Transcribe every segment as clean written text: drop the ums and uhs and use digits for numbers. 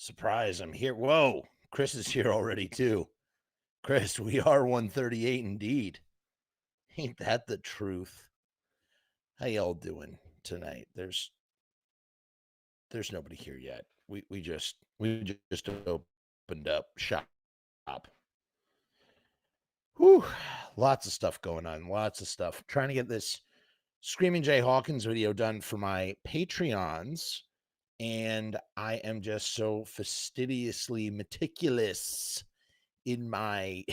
Surprise, I'm here. Whoa, Chris is here already too. Chris, we are 138 indeed. Ain't that the truth? How y'all doing tonight? There's nobody here yet. We just opened up shop. Whew, lots of stuff going on. Lots of stuff. Trying to get this Screaming Jay Hawkins video done for my Patreons. And I am just so fastidiously meticulous in my,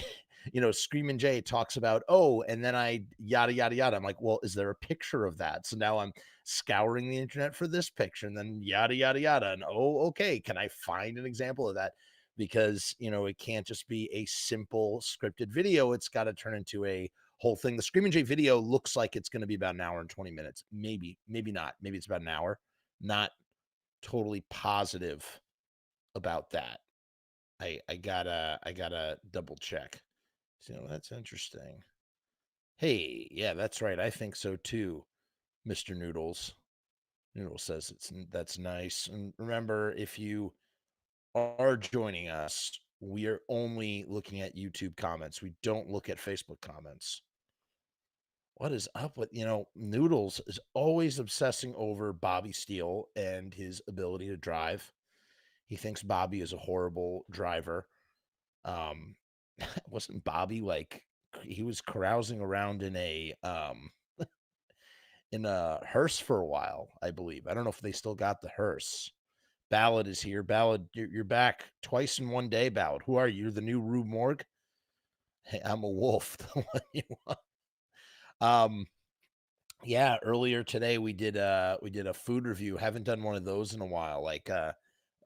Screaming Jay talks about, oh, and then I yada, yada, yada. I'm like, well, is there a picture of that? So now I'm scouring the internet for this picture and then yada, yada, yada. And oh, okay, can I find an example of that? Because, it can't just be a simple scripted video. It's got to turn into a whole thing. The Screaming Jay video looks like it's going to be about an hour and 20 minutes. Maybe not. Maybe it's about an hour. Not totally positive about that. I gotta double check. So that's interesting. Hey, yeah, that's right. I think so too, Mr. Noodles. Noodles says that's nice. And remember, if you are joining us, we are only looking at YouTube comments. We don't look at Facebook comments. What is up with, Noodles is always obsessing over Bobby Steele and his ability to drive. He thinks Bobby is a horrible driver. Wasn't Bobby like he was carousing around in a hearse for a while, I believe. I don't know if they still got the hearse. Ballad is here. Ballad, you're back twice in one day, Ballad. Who are you? You're the new Rue Morgue? Hey, I'm a wolf. The one you want. Yeah, earlier today we did a food review. Haven't done one of those in a while, like a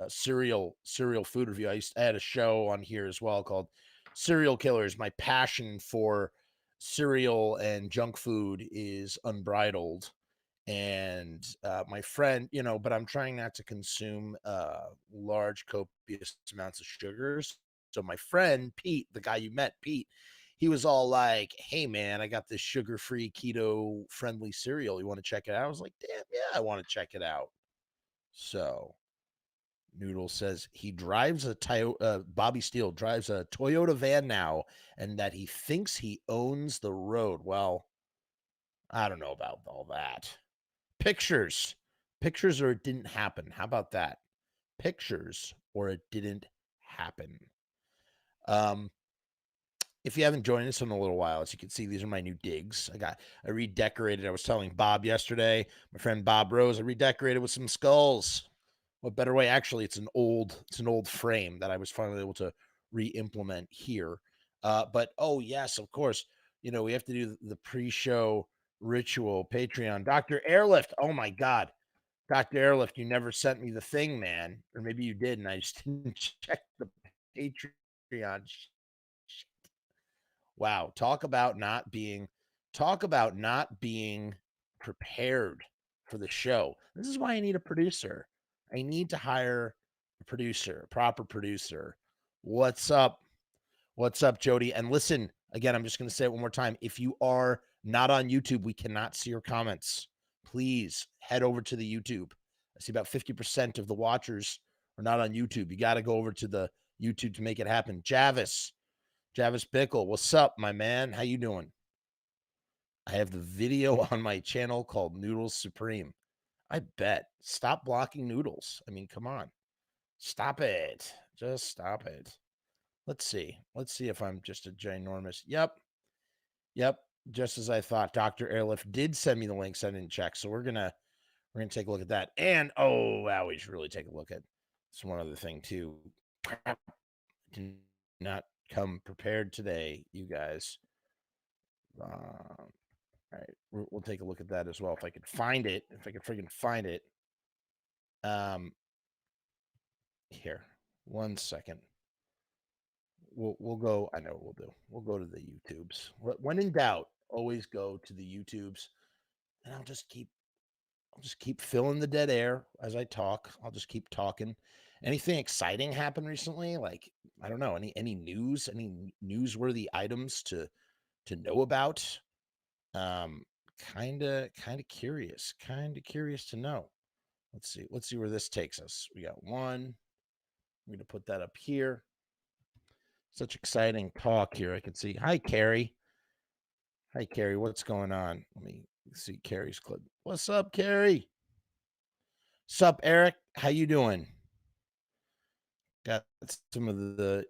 cereal food review. I had a show on here as well called Serial Killers. My passion for cereal and junk food is unbridled. And my friend, but I'm trying not to consume large copious amounts of sugars. So my friend Pete, the guy you met, Pete, he was all like, "Hey man, I got this sugar-free keto-friendly cereal. You want to check it out?" I was like, "Damn, yeah, I want to check it out." So Noodle says he drives Bobby Steele drives a Toyota van now, and that he thinks he owns the road. Well, I don't know about all that. Pictures. Pictures or it didn't happen. How about that? Pictures or it didn't happen. Um, if you haven't joined us in a little while, as you can see, these are my new digs. I redecorated. I was telling Bob yesterday, my friend Bob Rose, I redecorated with some skulls. What better way? Actually, it's an old frame that I was finally able to re-implement here. But oh yes, of course, we have to do the pre-show ritual. Patreon. Dr. Airlift. Oh my God. Dr. Airlift, you never sent me the thing, man. Or maybe you did, and I just didn't check the Patreon. Wow, talk about not being prepared for the show. This is why I need a producer. I need to hire a producer, a proper producer. What's up? What's up, Jody? And listen, again, I'm just going to say it one more time. If you are not on YouTube, we cannot see your comments. Please head over to the YouTube. I see about 50% of the watchers are not on YouTube. You got to go over to the YouTube to make it happen. Javis Bickle, what's up, my man? How you doing? I have the video on my channel called Noodles Supreme. I bet. Stop blocking Noodles. I mean, come on. Stop it. Just stop it. Let's see. Let's see if I'm just a ginormous. Yep. Just as I thought. Dr. Airlift did send me the links. I didn't check. So we're gonna take a look at that. And oh wow, we should really take a look at this one other thing too. Did not come prepared today, you guys. All right, we'll take a look at that as well if I could find it. If I could freaking find it. Here, 1 second. We'll go. I know what we'll do. We'll go to the YouTubes. When in doubt, always go to the YouTubes, and I'll just keep filling the dead air as I talk. I'll just keep talking. Anything exciting happened recently? Like I don't know. Any news? Any newsworthy items to know about? Um, kind of curious. Kind of curious to know. Let's see where this takes us. We got 1, I'm going to put that up here. Such exciting talk here. I can see. Hi, Carrie. Hi, Carrie. What's going on? Let me see Carrie's clip. What's up, Carrie? Sup, Eric? How you doing? Got some of the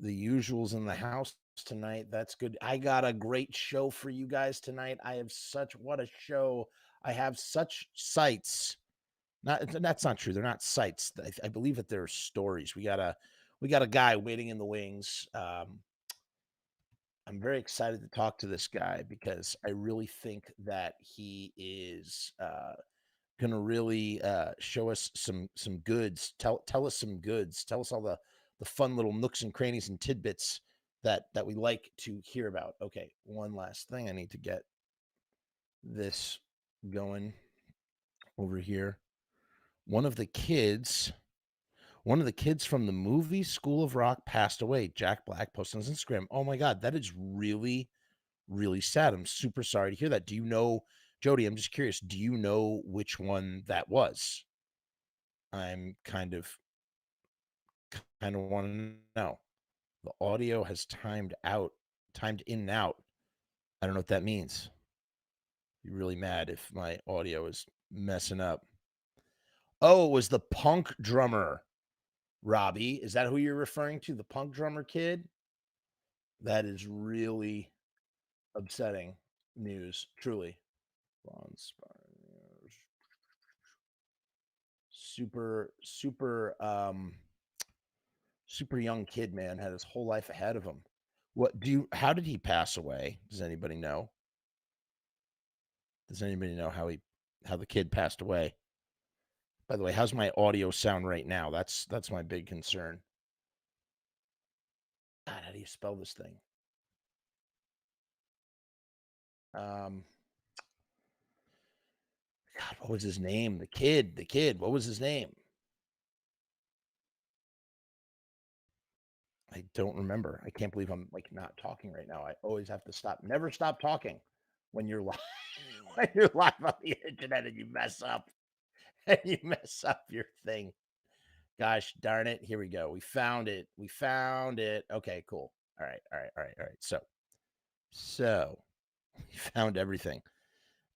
usuals in the house tonight. That's good. I got a great show for you guys tonight. I have what a show. I have such sights. That's not true. They're not sights. I believe that they're stories. We got a guy waiting in the wings. I'm very excited to talk to this guy because I really think that he is going to really show us some goods. Tell us some goods. Tell us all the fun little nooks and crannies and tidbits that we like to hear about. Okay, one last thing. I need to get this going over here. One of the kids from the movie School of Rock passed away. Jack Black posted on his Instagram. Oh my God, that is really, really sad. I'm super sorry to hear that. Do you know, Jody, I'm just curious, do you know which one that was? I'm kind of want to know. The audio has timed in and out. I don't know what that means. Be really mad if my audio is messing up. Oh, it was the punk drummer, Robbie. Is that who you're referring to? The punk drummer kid? That is really upsetting news, truly. Super young kid, man, had his whole life ahead of him. How did he pass away? Does anybody know? Does anybody know how the kid passed away? By the way, how's my audio sound right now? That's my big concern. God, how do you spell this thing? God, what was his name? The kid. What was his name? I don't remember. I can't believe I'm not talking right now. I always have to stop. Never stop talking when you're live. When you're live on the internet and you mess up your thing. Gosh darn it. Here we go. We found it. Okay, cool. All right. So we found everything.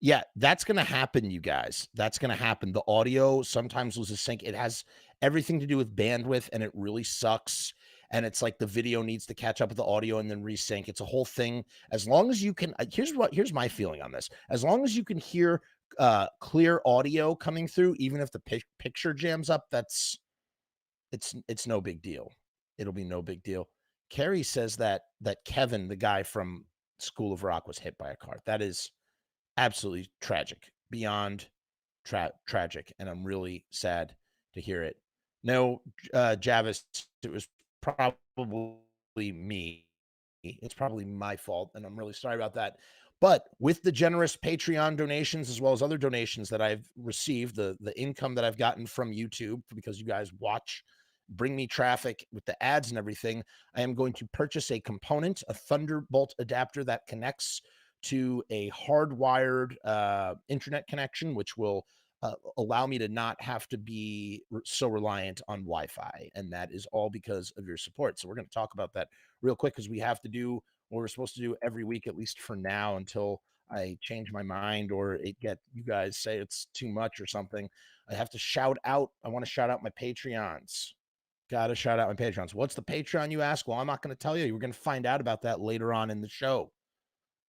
Yeah, that's going to happen, you guys. That's going to happen. The audio sometimes loses sync. It has everything to do with bandwidth, and it really sucks. And it's like the video needs to catch up with the audio and then resync. It's a whole thing. As long as you can, here's my feeling on this. As long as you can hear clear audio coming through, even if the picture jams up, it's no big deal. It'll be no big deal. Carrie says that Kevin, the guy from School of Rock, was hit by a car. That is absolutely tragic, beyond tragic, and I'm really sad to hear it. No, Javis, it was probably me. It's probably my fault, and I'm really sorry about that. But with the generous Patreon donations, as well as other donations that I've received, the income that I've gotten from YouTube, because you guys bring me traffic with the ads and everything, I am going to purchase a component, a Thunderbolt adapter that connects to a hardwired internet connection, which will allow me to not have to be so reliant on Wi-Fi. And that is all because of your support. So we're going to talk about that real quick, because we have to do what we're supposed to do every week, at least for now, until I change my mind or you guys say it's too much or something. I want to shout out my Patreons. Got to shout out my Patreons. What's the Patreon, you ask? Well, I'm not going to tell you. You're going to find out about that later on in the show.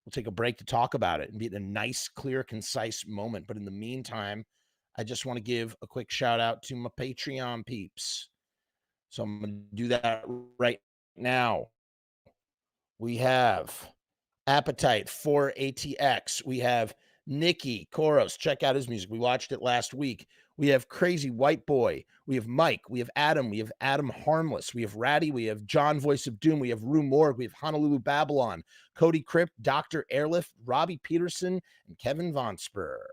We'll take a break to talk about it and be in a nice, clear, concise moment. But in the meantime, I just want to give a quick shout out to my Patreon peeps. So I'm going to do that right now. We have Appetite for ATX. We have Nikki Koros. Check out his music. We watched it last week. We have Crazy White Boy. We have Mike. We have Adam. We have Adam Harmless. We have Ratty. We have John Voice of Doom. We have Rue Morg. We have Honolulu Babylon. Cody Kripp, Dr. Airlift, Robbie Peterson, and Kevin Von Spur.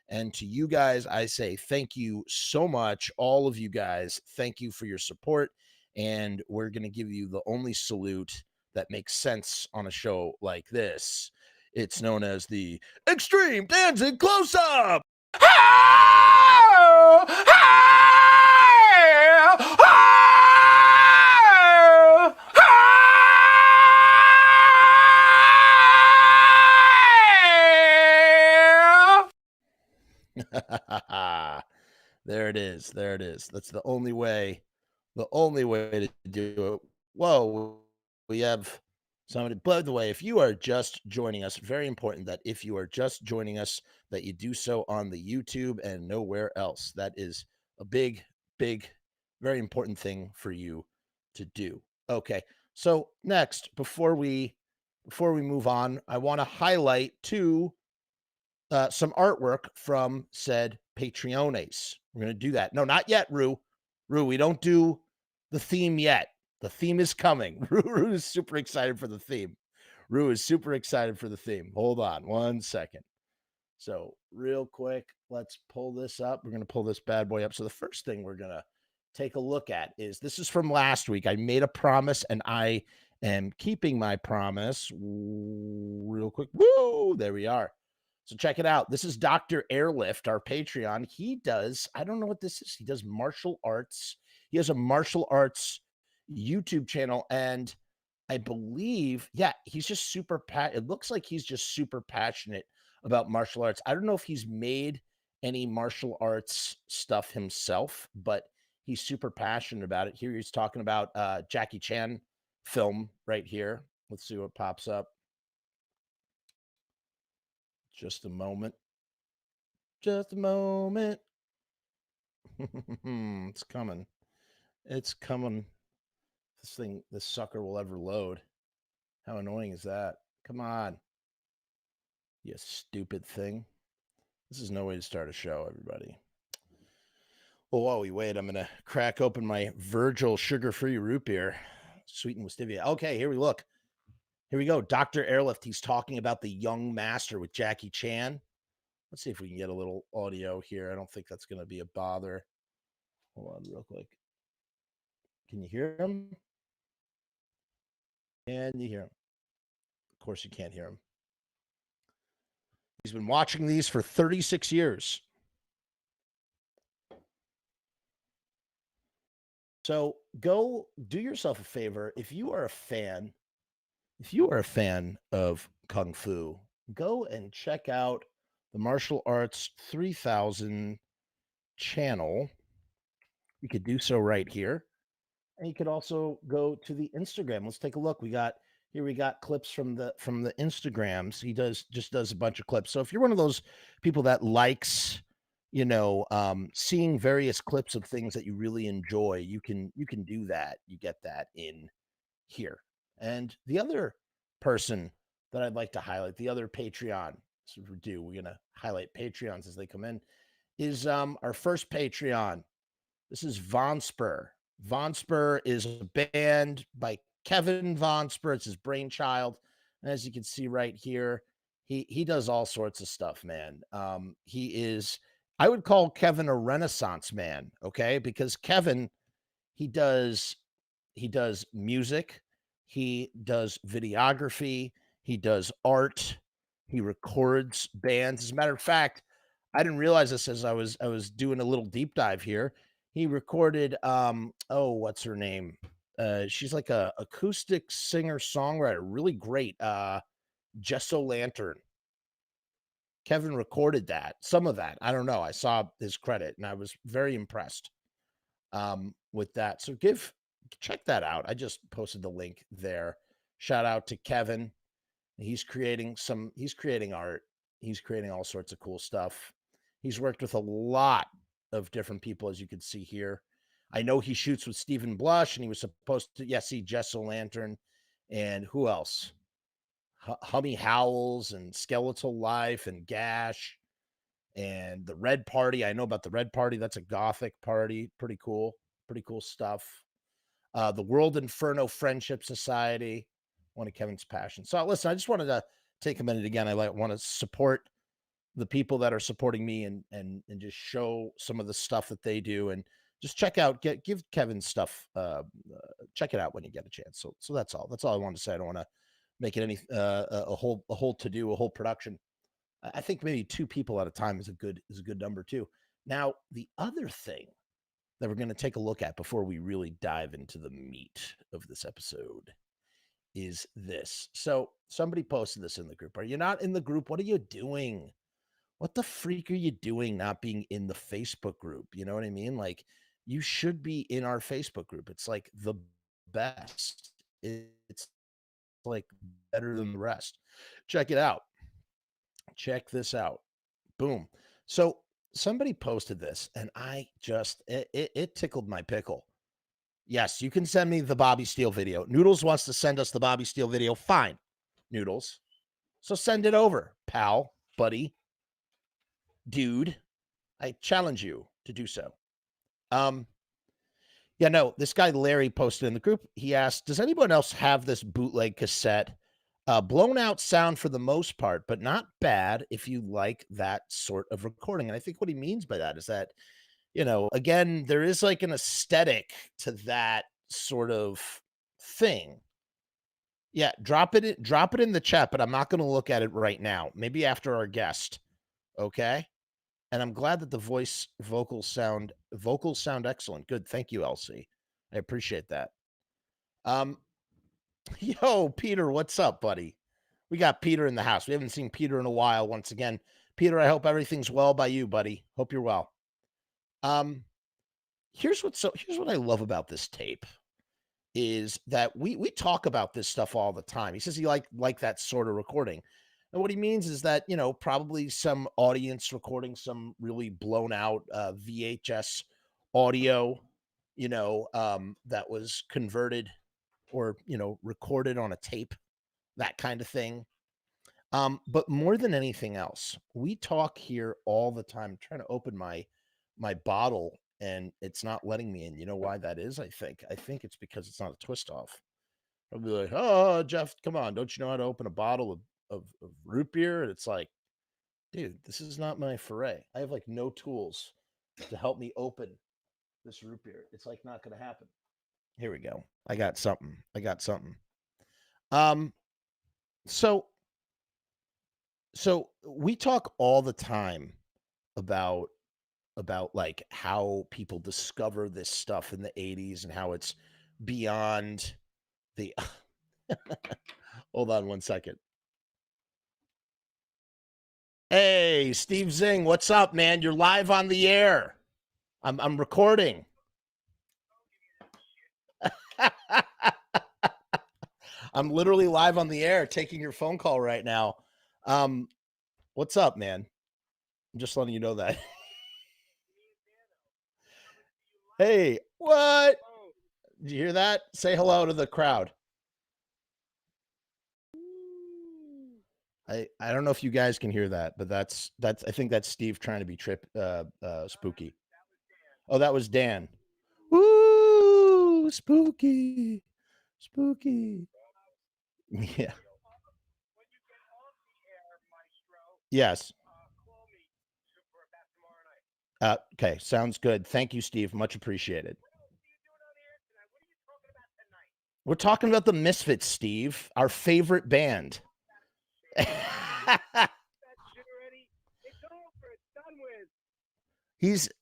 And to you guys, I say thank you so much. All of you guys, thank you for your support. And we're going to give you the only salute that makes sense on a show like this. It's known as the Extreme Danzig Close-Up. it is. There it is. That's the only way to do it. Whoa, we have somebody. By the way, if you are just joining us, very important that if you are just joining us, that you do so on the YouTube and nowhere else. That is a big, big, very important thing for you to do. Okay. So next, before we move on, I want to highlight some artwork from said Patreones. We're going to do that. No, not yet, Rue. Rue, we don't do the theme yet. The theme is coming. Rue is super excited for the theme. Rue is super excited for the theme. Hold on 1 second. So real quick, let's pull this up. We're going to pull this bad boy up. So the first thing we're going to take a look at is, this is from last week. I made a promise and I am keeping my promise. Real quick. Woo! There we are. So check it out. This is Dr. Airlift, our Patreon. He does, I don't know what this is. He does martial arts. He has a martial arts YouTube channel. And I believe, yeah, he's just super, it looks like he's just super passionate about martial arts. I don't know if he's made any martial arts stuff himself, but he's super passionate about it. Here he's talking about Jackie Chan film right here. Let's see what pops up. Just a moment. Just a moment. It's coming. It's coming. This sucker will ever load. How annoying is that? Come on. You stupid thing. This is no way to start a show, everybody. Well, while we wait, I'm going to crack open my Virgil sugar-free root beer, sweetened with stevia. Okay, here we look. Here we go. Dr. Airlift, he's talking about the young master with Jackie Chan. Let's see if we can get a little audio here. I don't think that's going to be a bother. Hold on real quick. Can you hear him? Can you hear him? Of course you can't hear him. He's been watching these for 36 years. So go do yourself a favor. If you are a fan of Kung Fu, go and check out the Martial Arts 3000 channel. You could do so right here. And you could also go to the Instagram. Let's take a look. We got clips from the Instagrams. He just does a bunch of clips. So if you're one of those people that likes, seeing various clips of things that you really enjoy, you can do that. You get that in here. And the other person that I'd like to highlight, the other Patreon, so we're gonna highlight Patreons as they come in, is our first Patreon. This is Von Spur. Von Spur is a band by Kevin Von Spur. It's his brainchild. And as you can see right here, he does all sorts of stuff, man. He is, I would call Kevin a Renaissance man, okay? Because Kevin, he does music, he does videography, he does art, he records bands. As a matter of fact, I didn't realize this as I was doing a little deep dive here. He recorded what's her name? She's like a acoustic singer-songwriter, really great. Gesso Lantern. Kevin recorded that, some of that. I don't know. I saw his credit and I was very impressed with that. So check that out. I just posted the link there. Shout out to Kevin. He's creating art. He's creating all sorts of cool stuff. He's worked with a lot of different people, as you can see here. I know he shoots with Stephen Blush, and he was supposed to, see Gesso Lantern, and who else? Hummy Howells and Skeletal Life and Gash and the Red Party. I know about the Red Party. That's a gothic party. Pretty cool stuff. The World Inferno Friendship Society, one of Kevin's passions. So listen, I just wanted to take a minute again. I want to support the people that are supporting me and just show some of the stuff that they do, and just give Kevin stuff. Check it out when you get a chance. So that's all I wanted to say. I don't want to make it any a whole to-do, a whole production. I think maybe 2 people at a time is a good number too. Now, the other thing that we're going to take a look at before we really dive into the meat of this episode is this. So somebody posted this in the group. Are you not in the group? What are you doing? what the freak are you doing not being in the Facebook group? You know what I mean? Like, you should be in our Facebook group. It's like the best. It's like better than the rest. Check it out. Check this out. Boom. So somebody posted this and I just, it tickled my pickle. Yes, you can send me the Bobby Steele video. Noodles wants to send us the Bobby Steele video. Fine, Noodles. So send it over, pal, buddy, dude. I challenge you to do so. Yeah, no, this guy Larry posted in the group. He asked, does anyone else have this bootleg cassette? Blown out sound for the most part, but not bad if you like that sort of recording. And I think what he means by that is that, you know, again, there is like an aesthetic to that sort of thing. Yeah, drop it in the chat, but I'm not going to look at it right now. Maybe after our guest. Okay? And I'm glad that the vocals sound excellent. Good. Thank you, Elsie. I appreciate that. Yo, Peter, what's up, buddy? We got Peter in the house. We haven't seen Peter in a while. Once again, Peter, I hope everything's well by you, buddy. Hope you're well. Here's what I love about this tape is that we talk about this stuff all the time. He says he like that sort of recording. And what he means is that, you know, probably some audience recording some really blown out VHS audio, you know, that was converted or, you know, recorded on a tape, that kind of thing. But more than anything else, we talk here all the time. I'm trying to open my bottle and it's not letting me in. You know why that is? I think it's because it's not a twist off. I'll be like, oh, Jeff, come on. Don't you know how to open a bottle of root beer? And it's like, dude, this is not my foray. I have like no tools to help me open this root beer. It's like not going to happen. Here we go. I got something. So we talk all the time about like how people discover this stuff in the 80s and how it's beyond the hold on one second. Hey, Steve Zing, what's up, man? You're live on the air. I'm recording. I'm literally live on the air taking your phone call right now. What's up, man? I'm just letting you know that. Hey, what? Did you hear that? Say hello to the crowd. I don't know if you guys can hear that, but that's I think that's Steve trying to be spooky. Oh, that was Dan. Woo, spooky. Yeah. Yes. Okay, sounds good. Thank you, Steve. Much appreciated. We're talking about the Misfits, Steve, our favorite band.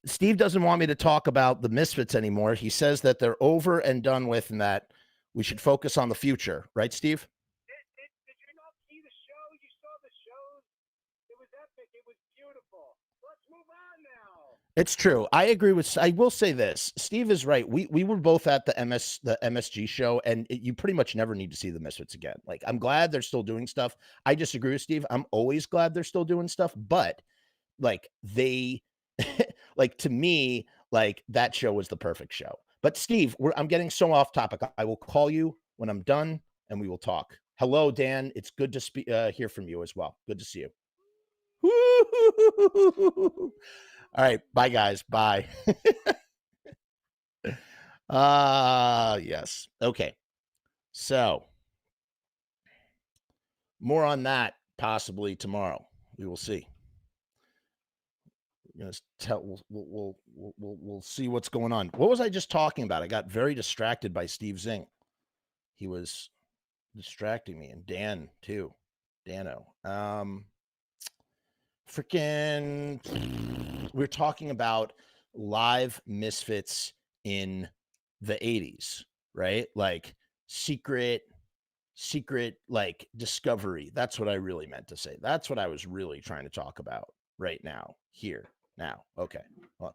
Steve doesn't want me to talk about the Misfits anymore. He says that they're over and done with and that we should focus on the future. Right, Steve? Did you not see the show? You saw the shows. It was epic. It was beautiful. Let's move on now. It's true. I agree with. I will say this. Steve is right. We were both at the MSG show, and you pretty much never need to see the Misfits again. Like, I'm glad they're still doing stuff. I disagree with Steve. I'm always glad they're still doing stuff, but like they, like to me, like that show was the perfect show. But Steve, I'm getting so off topic. I will call you when I'm done, and we will talk. Hello, Dan. It's good to hear from you as well. Good to see you. All right. Bye, guys. Bye. Yes. Okay. So more on that possibly tomorrow. We will see. We're gonna tell. We'll see what's going on. What was I just talking about? I got very distracted by Steve Zing. He was distracting me, and Dan too. Dano. Freaking. We're talking about live Misfits in the 80s, right? Like secret like discovery. That's what I really meant to say. That's what I was really trying to talk about. right now. Here. Now. Okay. Hold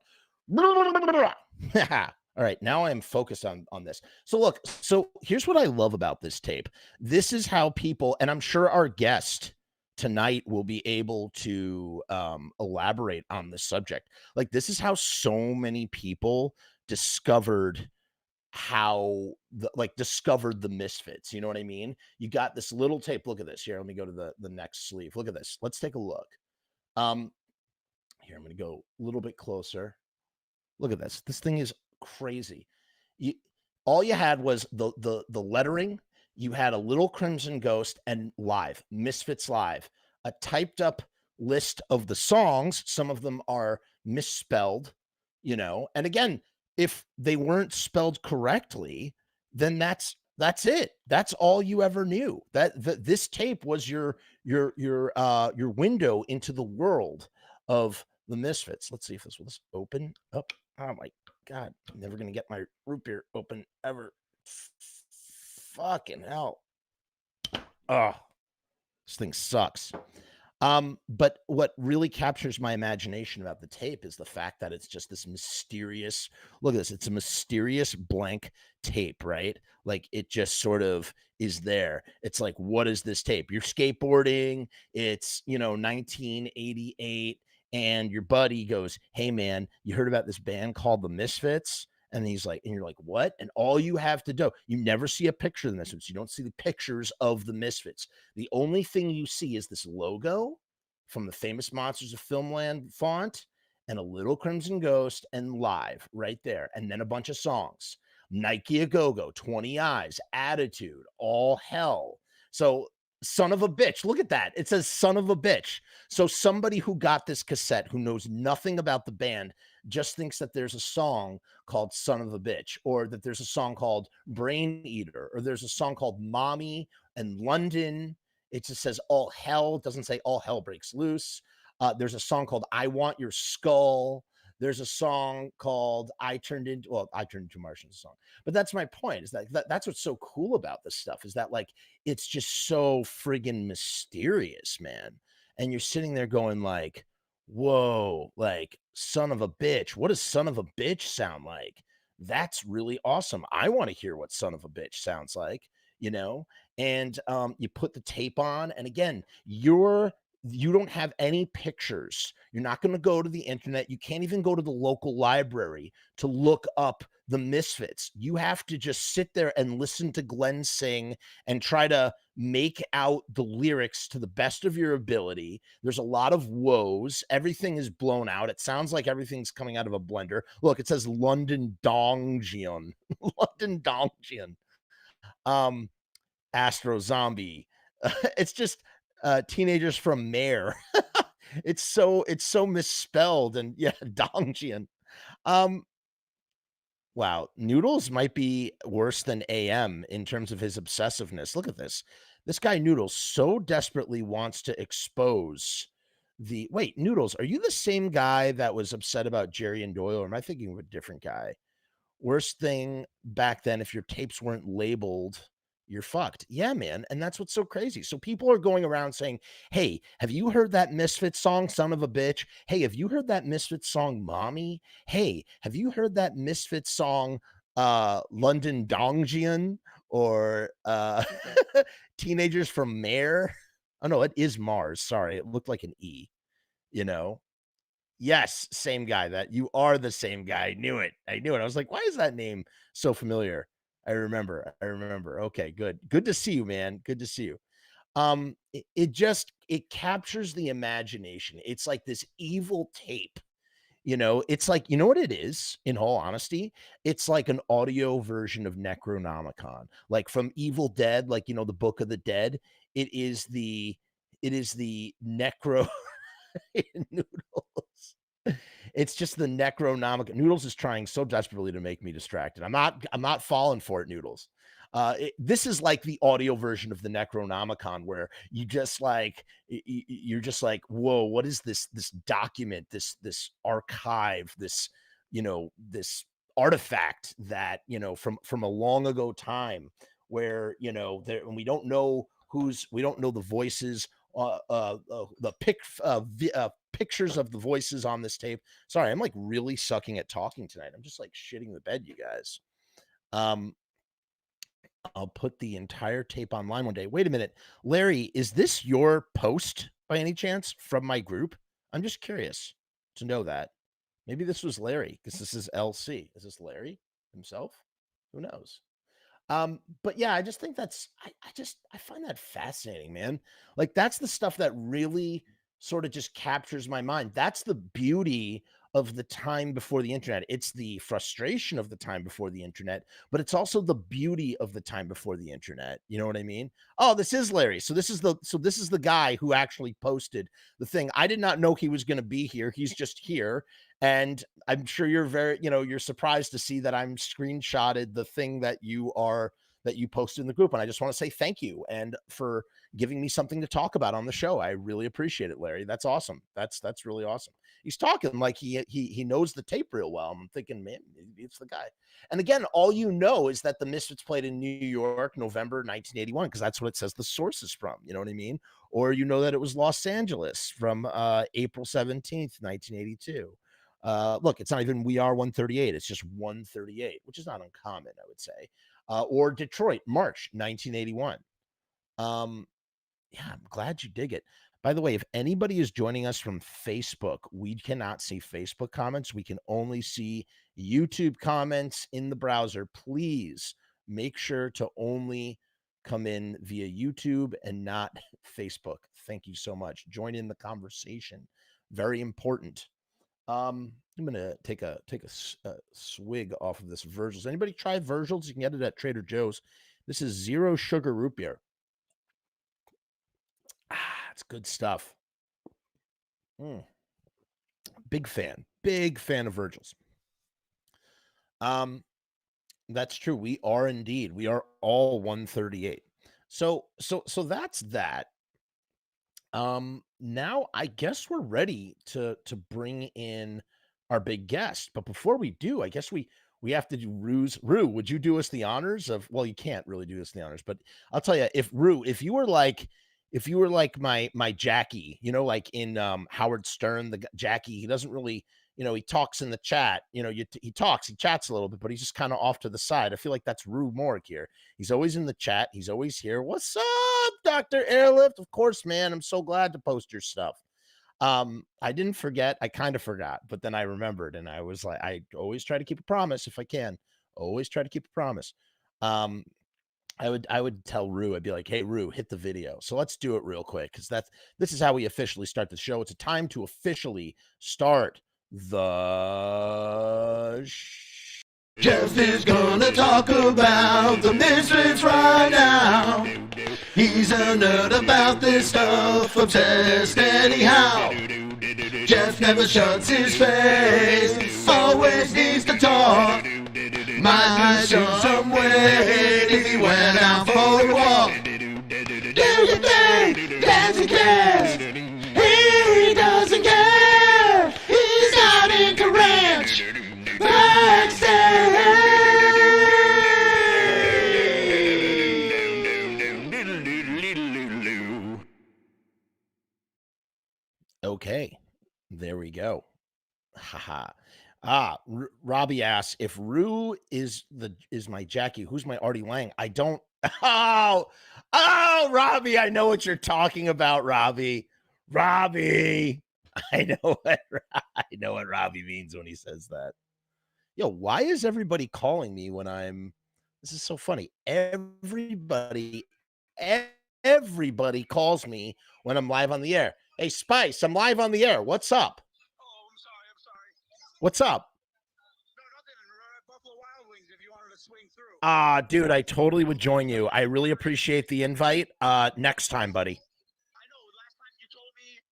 on. All right, now I'm focused on this. So look, so here's what I love about this tape. This is how people, and I'm sure our guest tonight will be able to elaborate on this subject. Like, this is how so many people discovered discovered the Misfits. You know what I mean? You got this little tape. Look at this. Here, let me go to the next sleeve. Look at this. Let's take a look. Here, I'm going to go a little bit closer. Look at this. This thing is crazy. You, all you had was the lettering. You had a little Crimson Ghost and live, Misfits Live, a typed up list of the songs. Some of them are misspelled, and again, if they weren't spelled correctly, then that's it. That's all you ever knew. This tape was your window into the world of the Misfits. Let's see if this will open up. Oh my God, I'm never gonna get my root beer open ever. Fucking hell. Oh, this thing sucks. But what really captures my imagination about the tape is the fact that it's just this mysterious, look at this, it's a mysterious blank tape, right? Like, it just sort of is there. It's like, what is this tape? You're skateboarding, it's 1988, and your buddy goes, hey man, you heard about this band called the Misfits? And he's like, and you're like, what? And all you have to do, you never see a picture of the Misfits. You don't see the pictures of the Misfits. The only thing you see is this logo from the famous Monsters of Filmland font and a little Crimson Ghost and live right there. And then a bunch of songs. Nike A Go-Go, 20 Eyes, Attitude, All Hell. So son of a bitch. Look at that. It says son of a bitch. So somebody who got this cassette, who knows nothing about the band, just thinks that there's a song called Son of a Bitch, or that there's a song called Brain Eater, or there's a song called Mommy and London. It just says All Hell. It doesn't say All Hell Breaks Loose. There's a song called I Want Your Skull. There's a song called I Turned Into Martian song. But that's my point, is that's what's so cool about this stuff, is that, like, it's just so friggin' mysterious, man. And you're sitting there going like, whoa, like, son of a bitch. What does son of a bitch sound like? That's really awesome. I want to hear what son of a bitch sounds like, and you put the tape on, and again, you don't have any pictures. You're not going to go to the internet. You can't even go to the local library to look up the Misfits. You have to just sit there and listen to Glenn sing and try to make out the lyrics to the best of your ability. There's a lot of woes. Everything is blown out. It sounds like everything's coming out of a blender. Look, it says London Dongjian. London Dongjian. Astro Zombie. It's just teenagers from Mare. it's so misspelled, and yeah, Dongjian. Wow, Noodles might be worse than AM in terms of his obsessiveness. Look at this. This guy Noodles so desperately wants to expose the wait, Noodles, are you the same guy that was upset about Jerry and Doyle, or am I thinking of a different guy? Worst thing back then, if your tapes weren't labeled, you're fucked. Yeah, man. And that's what's so crazy. So people are going around saying, hey, have you heard that Misfits song, Son of a Bitch? Hey, have you heard that Misfits song, Mommy? Hey, have you heard that Misfits song, London Dongjian, or Teenagers from Mare? Oh, no, it is Mars. Sorry. It looked like an E, you know? Yes, same guy. That you are the same guy. I knew it. I was like, why is that name so familiar? I remember. Okay, good. Good to see you, man. Good to see you. It captures the imagination. It's like this evil tape. It's like, you know what it is, in all honesty? It's like an audio version of Necronomicon. Like from Evil Dead, like, the Book of the Dead. It is the necro Noodles. It's just the Necronomicon. Noodles is trying so desperately to make me distracted. I'm not falling for it, Noodles. This is like the audio version of the Necronomicon, where you're just like, whoa, what is this document, this archive, this this artifact that from a long ago time, where and we don't know the voices pictures of the voices on this tape. Sorry, I'm like really sucking at talking tonight. I'm just like shitting the bed, you guys. I'll put the entire tape online one day. Wait a minute, Larry, is this your post by any chance from my group? I'm just curious to know that. Maybe this was Larry because this is LC. Is this Larry himself? Who knows? But yeah, I just think I find that fascinating, man. Like that's the stuff that really sort of just captures my mind. That's the beauty of the time before the internet. It's the frustration of the time before the internet, but it's also the beauty of the time before the internet. You know what I mean? Oh, this is Larry. So this is the guy who actually posted the thing. I did not know he was going to be here. He's just here. And I'm sure you're you're surprised to see that I'm screenshotted the thing that you posted in the group. And I just want to say thank you and for giving me something to talk about on the show. I really appreciate it, Larry. That's awesome. That's really awesome. He's talking like he knows the tape real well. I'm thinking, man, maybe it's the guy. And again, all you know is that the Misfits played in New York, November 1981, because that's what it says the source is from. You know what I mean? Or you know that it was Los Angeles from April 17th, 1982. Look, it's not even We Are 138. It's just 138, which is not uncommon, I would say. Or Detroit, March 1981. Yeah, I'm glad you dig it. By the way, if anybody is joining us from Facebook, we cannot see Facebook comments. We can only see YouTube comments in the browser. Please make sure to only come in via YouTube and not Facebook. Thank you so much. Join in the conversation. Very important. I'm gonna take a swig off of this Virgil's. Anybody try Virgil's? You can get it at Trader Joe's. This is 0 sugar root beer. It's good stuff. Big fan of Virgil's. That's true. We are indeed. We are all 138. So that's that. Now I guess we're ready to bring in our big guest. But before we do, I guess we have to do Rue, would you do us the honors of, well, you can't really do us the honors, but I'll tell you, if you were like my Jackie, you know, like in Howard Stern, the Jackie, he doesn't really, you know, he talks in the chat, you know, he chats a little bit, but he's just kind of off to the side. I feel like that's Rue Morg here. He's always in the chat. He's always here. What's up, Dr. Airlift? Of course, man. I'm so glad to post your stuff. I didn't forget. I kind of forgot, but then I remembered and I was like, I always try to keep a promise if I can. Always try to keep a promise. I would tell Rue, I'd be like, hey, Rue, hit the video. So let's do it real quick because this is how we officially start the show. It's a time to officially start the Jeff is gonna talk about the Misfits right now. He's a nerd about this stuff, obsessed anyhow. Jeff never shuts his face, always needs to talk. Might show some weight if he went out for a walk. Do you think Danzig cares? He doesn't care. He's out in Ranch. Okay, there we go. Haha. Robbie asks if Rue is my Jackie, who's my Artie Lang? I don't. Oh, Robbie, I know what you're talking about, Robbie. I know what Robbie means when he says that. Yo, why is everybody calling me when I'm? This is so funny. Everybody calls me when I'm live on the air. Hey, Spice, I'm live on the air. What's up? Oh, I'm sorry. What's up? No, nothing. Buffalo Wild Wings, if you wanted to swing through. Dude, I totally would join you. I really appreciate the invite. Next time, buddy. I know. Last time you told me,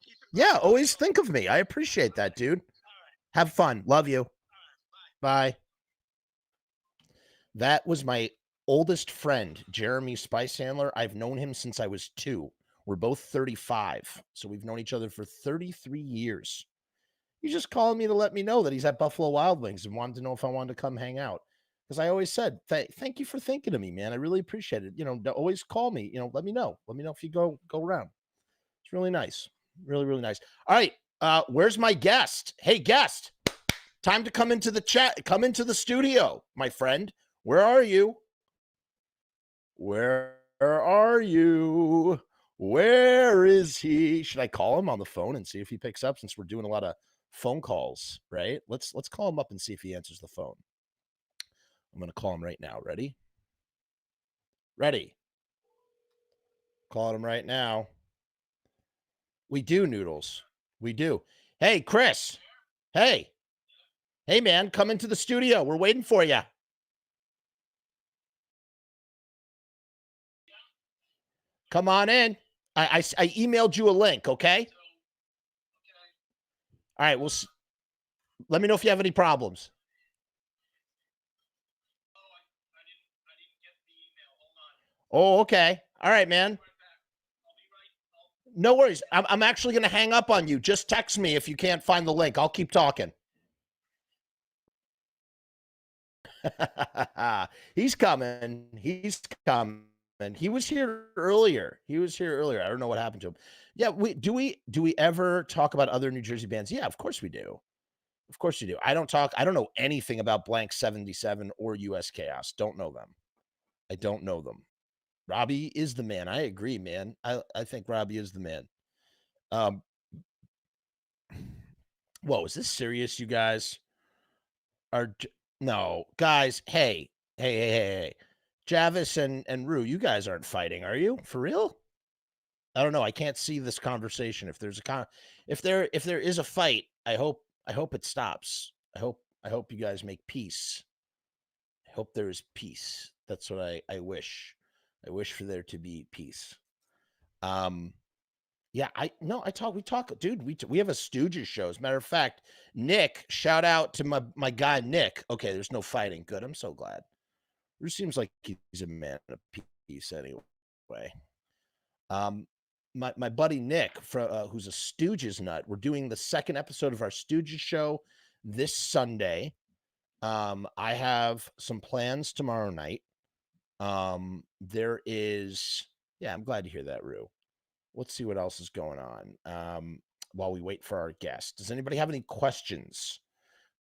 keep it. Yeah, always think of me. I appreciate that, dude. All right. Have fun. Love you. All right. Bye. That was my oldest friend, Jeremy Spice Handler. I've known him since I was 2. We're both 35, so we've known each other for 33 years. He just called me to let me know that he's at Buffalo Wild Wings and wanted to know if I wanted to come hang out. because I always said, thank you for thinking of me, man. I really appreciate it. Always call me. Let me know. Let me know if you go around. It's really nice. Really, really nice. All right. Where's my guest? Hey, guest. Time to come into the chat. Come into the studio, my friend. Where are you? Where are you? Where is he? Should I call him on the phone and see if he picks up, since we're doing a lot of phone calls, right? Let's call him up and see if he answers the phone. I'm going to call him right now. Ready? Ready. Calling him right now. We do, Noodles. We do. Hey, Chris. Hey. Hey, man, come into the studio. We're waiting for you. Come on in. I emailed you a link, okay? All right, well, let me know if you have any problems. Oh, okay. All right, man. No worries. I'm actually going to hang up on you. Just text me if you can't find the link. I'll keep talking. He's coming. He's coming. He was here earlier. I don't know what happened to him. Yeah, do we ever talk about other New Jersey bands? Yeah, of course we do. Of course you do. I don't know anything about Blank 77 or US Chaos. Don't know them. I don't know them. Robbie is the man. I agree, man. I think Robbie is the man. Whoa, is this serious, you guys? No, guys, hey. Javis and Rue, you guys aren't fighting, are you? For real? I don't know. I can't see this conversation. If there's if there is a fight, I hope it stops. I hope you guys make peace. I hope there is peace. That's what I wish. I wish for there to be peace. Yeah, we talk, dude. We have a Stooges show. As a matter of fact, Nick, shout out to my guy Nick. Okay, there's no fighting. Good. I'm so glad. It seems like he's a man of peace anyway. My buddy Nick, who's a Stooges nut. We're doing the second episode of our Stooges show this Sunday. I have some plans tomorrow night. There is, yeah, I'm glad to hear that, Rue. Let's see what else is going on while we wait for our guest. Does anybody have any questions?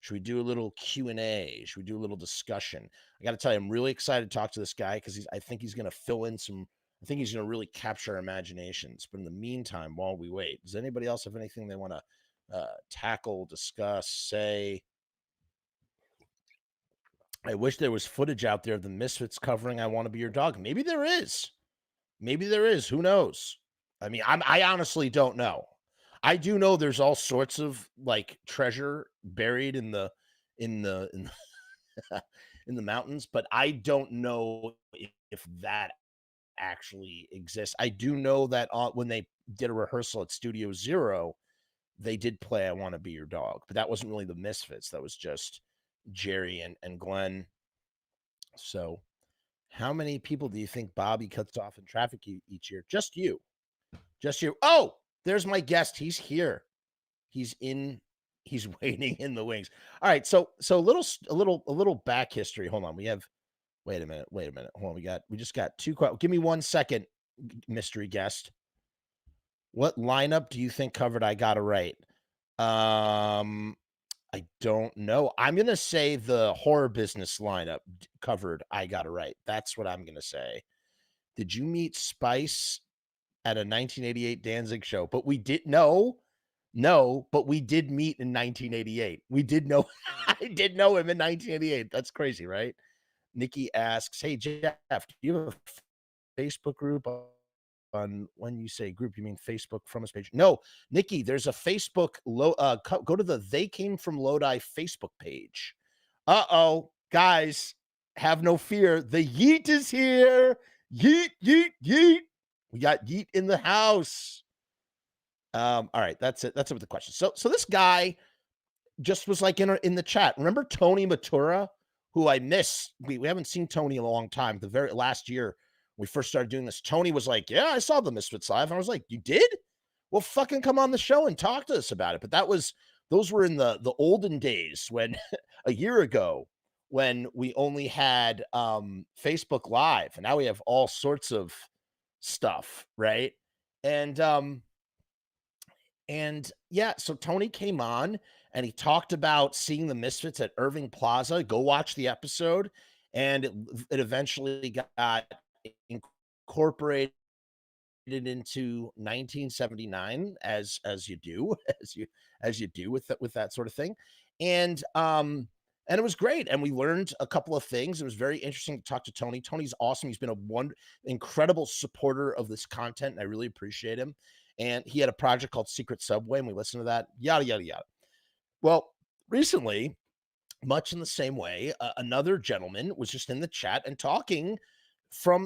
Should we do a little Q&A? Should we do a little discussion? I got to tell you, I'm really excited to talk to this guy because I think he's going to fill in some. I think he's going to really capture our imaginations. But in the meantime, while we wait, does anybody else have anything they want to tackle, discuss, say? I wish there was footage out there of the Misfits covering "I Want to Be Your Dog." Maybe there is. Who knows? I mean, I honestly don't know. I do know there's all sorts of like treasure buried in the in the mountains, but I don't know if that actually exists. I do know that when they did a rehearsal at Studio Zero, they did play "I Want to Be Your Dog," but that wasn't really the Misfits. That was just Jerry and Glenn. So how many people do you think Bobby cuts off in traffic each year? Just you. Oh, there's my guest. He's here. He's waiting in the wings. All right. So a little back history. Hold on. Wait a minute. Hold on. We just got two. Give me 1 second, mystery guest. What lineup do you think covered "I Got It Right"? I don't know. I'm going to say the Horror Business lineup covered "I Got It Right." That's what I'm going to say. Did you meet Spice at a 1988 Danzig show? But we did but we did meet in 1988. We did know. I did know him in 1988. That's crazy, right? Nikki asks, "Hey Jeff, do you have a Facebook group on when you say group, you mean Facebook Frumess page?" No, Nikki, there's a Facebook go to the They Came from Lodi Facebook page. Guys, have no fear. The Yeet is here. Yeet, yeet, yeet. We got Yeet in the house. All right, that's it. That's it with the question. So this guy just was like in the chat. Remember Tony Matura, who I miss? We haven't seen Tony in a long time. The very last year we first started doing this, Tony was like, "Yeah, I saw the Misfits live." And I was like, "You did? Well, fucking come on the show and talk to us about it." But those were in the olden days when a year ago when we only had Facebook Live, and now we have all sorts of stuff, right? And yeah, so Tony came on and he talked about seeing the Misfits at Irving Plaza. Go watch the episode, and it eventually got incorporated into 1979, as you do, as you do with that sort of thing. And it was great, and we learned a couple of things. It was very interesting to talk to Tony. Tony's awesome. He's been a incredible supporter of this content, and I really appreciate him. And he had a project called Secret Subway, and we listened to that. Yada yada yada. Well, recently, much in the same way, another gentleman was just in the chat and talking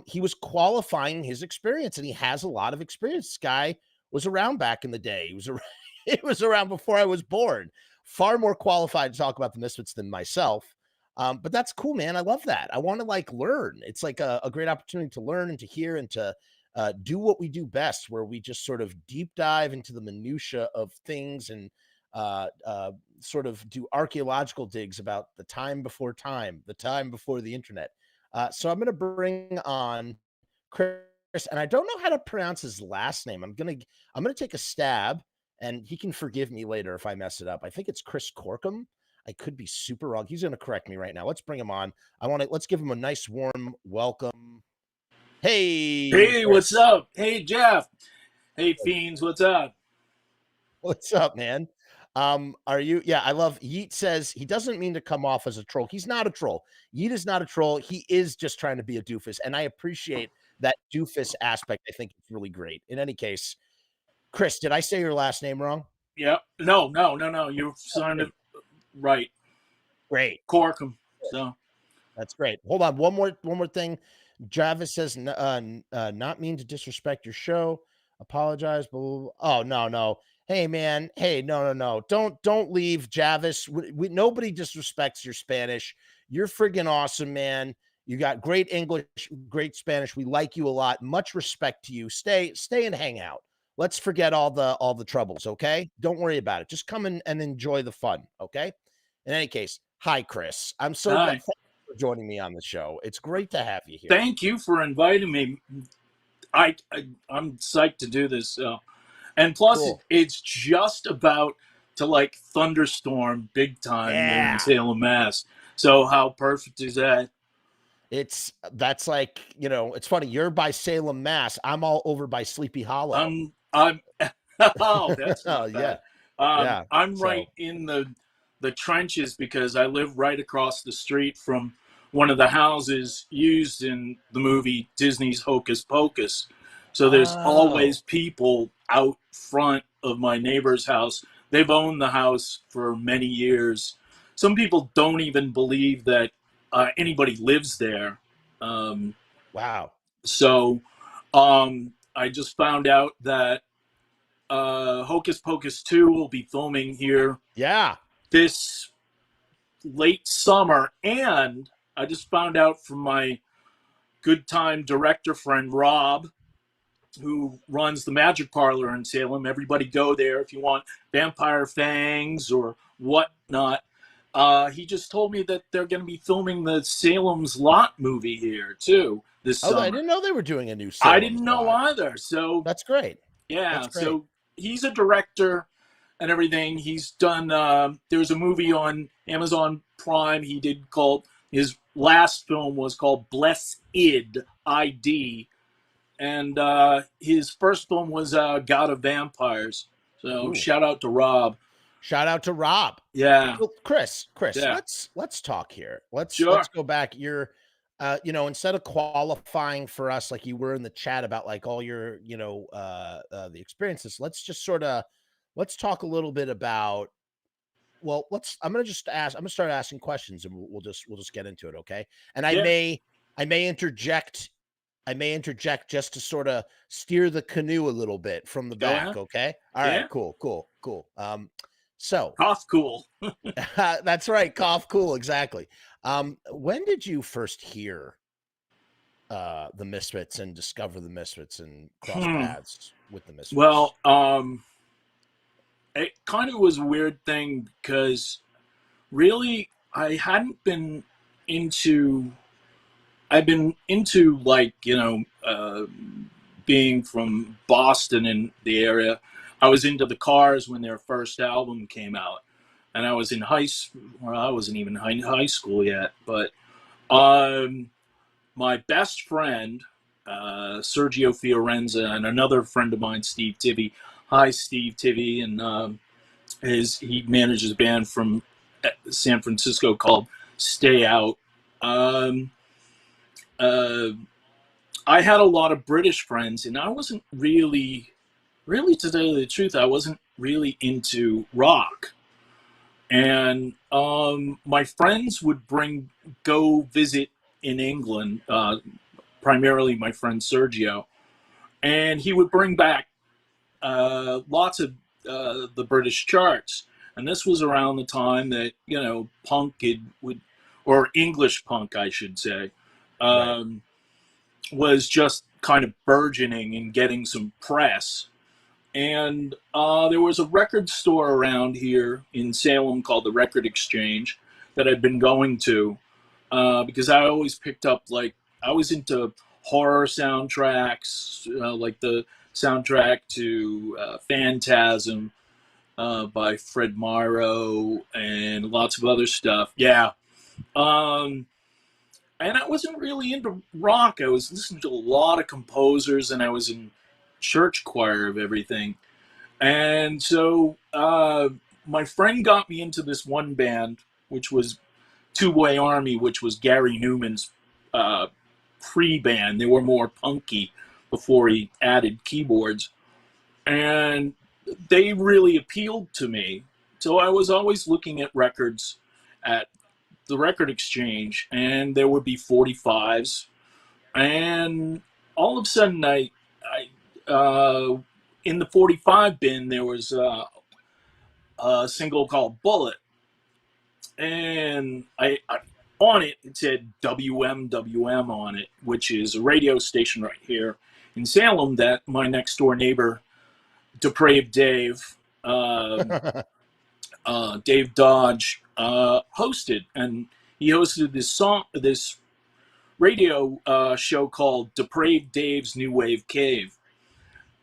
he was qualifying his experience, and he has a lot of experience. This guy was around back in the day. He was around, he was around before I was born. Far more qualified to talk about the Misfits than myself. But that's cool, man. I love that. I want to learn. It's like a great opportunity to learn and to hear and to do what we do best, where we just sort of deep dive into the minutia of things and sort of do archaeological digs about the time before the internet. So I'm going to bring on Chris, and I don't know how to pronounce his last name. I'm going to take a stab, and he can forgive me later if I mess it up. I think it's Chris Corkum. I could be super wrong. He's going to correct me right now. Let's bring him on. Let's give him a nice warm welcome. Hey, Chris. What's up? Hey, Jeff. Hey, Fiends, what's up? What's up, man? Are you? Yeah, I love Yeet says he doesn't mean to come off as a troll. He's not a troll. Yeet is not a troll. He is just trying to be a doofus, and I appreciate that doofus aspect. I think it's really great. In any case, Chris, did I say your last name wrong? Yeah. No. You sounded right. Great. Corkum. So that's great. Hold on. One more thing. Travis says, not mean to disrespect your show. Apologize. Blah, blah, blah. Oh, no. Hey, man. Hey, no. Don't leave, Javis. Nobody disrespects your Spanish. You're friggin' awesome, man. You got great English, great Spanish. We like you a lot. Much respect to you. Stay and hang out. Let's forget all the troubles, okay? Don't worry about it. Just come in and enjoy the fun, okay? In any case, hi, Chris. I'm so glad for joining me on the show. It's great to have you here. Thank you for inviting me. I'm psyched to do this. And plus, Cool. it's just about to thunderstorm big time here in Salem, Mass. So how perfect is that? That's like, it's funny. You're by Salem, Mass. I'm all over by Sleepy Hollow. I'm oh, that's not bad. Yeah. I'm right in the trenches because I live right across the street from one of the houses used in the movie Disney's Hocus Pocus. So there's always people out front of my neighbor's house. They've owned the house for many years. Some people don't even believe that anybody lives there. Wow. So I just found out that Hocus Pocus 2 will be filming here this late summer. And I just found out from my good time director friend, Rob, who runs the Magic Parlor in Salem. Everybody go there if you want vampire fangs or whatnot. He just told me that they're going to be filming the Salem's Lot movie here, too, this summer. I didn't know they were doing a new Salem's I didn't know either. So that's great. Yeah, that's great. So he's a director and everything. He's done, there's a movie on Amazon Prime he did called, his last film was called Blessed ID. And his first film was God of Vampires. So shout out to Rob. Yeah. Well, Chris, yeah. let's talk here. Let's go back. You're instead of qualifying for us like you were in the chat about all your, the experiences, let's talk a little bit about, I'm going to start asking questions and we'll just get into it. Okay. And I may interject just to sort of steer the canoe a little bit from the back. Okay. All right. Cool. So cough cool. That's right. Cough cool. Exactly. When did you first hear the Misfits and discover the Misfits and cross paths with the Misfits? Well, it kind of was a weird thing because really I hadn't been I've been into, like, being from Boston in the area. I was into the Cars when their first album came out, and I was in well, I wasn't even in high school yet, but my best friend, Sergio Fiorenza, and another friend of mine, Steve Tivy. Hi, Steve Tivy, and he manages a band from San Francisco called Stay Out. I had a lot of British friends, and I wasn't really, to tell you the truth, I wasn't really into rock. And my friends would go visit in England, primarily my friend Sergio, and he would bring back lots of the British charts. And this was around the time that, punk or English punk, I should say, was just kind of burgeoning and getting some press. And there was a record store around here in Salem called the Record Exchange that I'd been going to because I always picked up, like, I was into horror soundtracks, like the soundtrack to Phantasm by Fred Myro and lots of other stuff. Yeah. And I wasn't really into rock. I was listening to a lot of composers, and I was in church choir of everything. And so my friend got me into this one band, which was Two Way Army, which was Gary Newman's pre-band. They were more punky before he added keyboards. And they really appealed to me. So I was always looking at records at the Record Exchange, and there would be 45s. And all of a sudden, I in the 45 bin, there was a single called Bullet. And on it said WMWM on it, which is a radio station right here in Salem that my next door neighbor, Depraved Dave, Dave Dodge, hosted. And he hosted this radio show called Depraved Dave's New Wave Cave.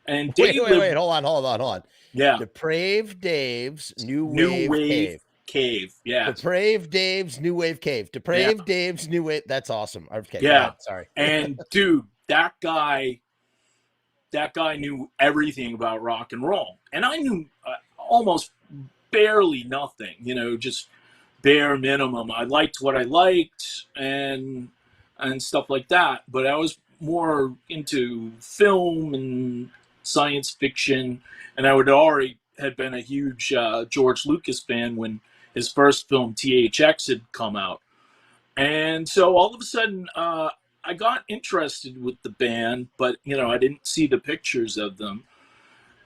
And Dave wait, hold on. Yeah. Depraved Dave's New Wave Cave. Yeah. Depraved Dave's New Wave Cave. Depraved Dave's New Wave. That's awesome. Okay, yeah. Sorry. And dude, that guy knew everything about rock and roll. And I knew almost barely nothing, just bare minimum. I liked what I liked and stuff like that. But I was more into film and science fiction. And I had been a huge George Lucas fan when his first film, THX, had come out. And so all of a sudden, I got interested with the band, but, I didn't see the pictures of them.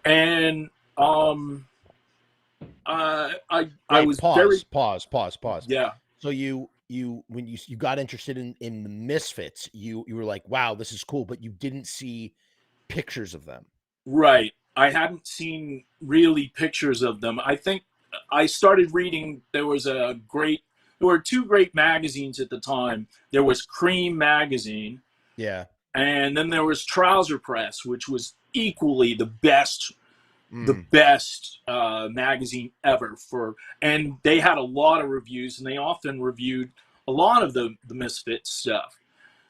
And I was pause. Yeah. So when you got interested in the Misfits, you were like, wow, this is cool, but you didn't see pictures of them. Right. I hadn't seen really pictures of them. I think I started reading, there were two great magazines at the time. There was Cream magazine. Yeah. And then there was Trouser Press, which was equally the best magazine ever and they had a lot of reviews, and they often reviewed a lot of the Misfits stuff.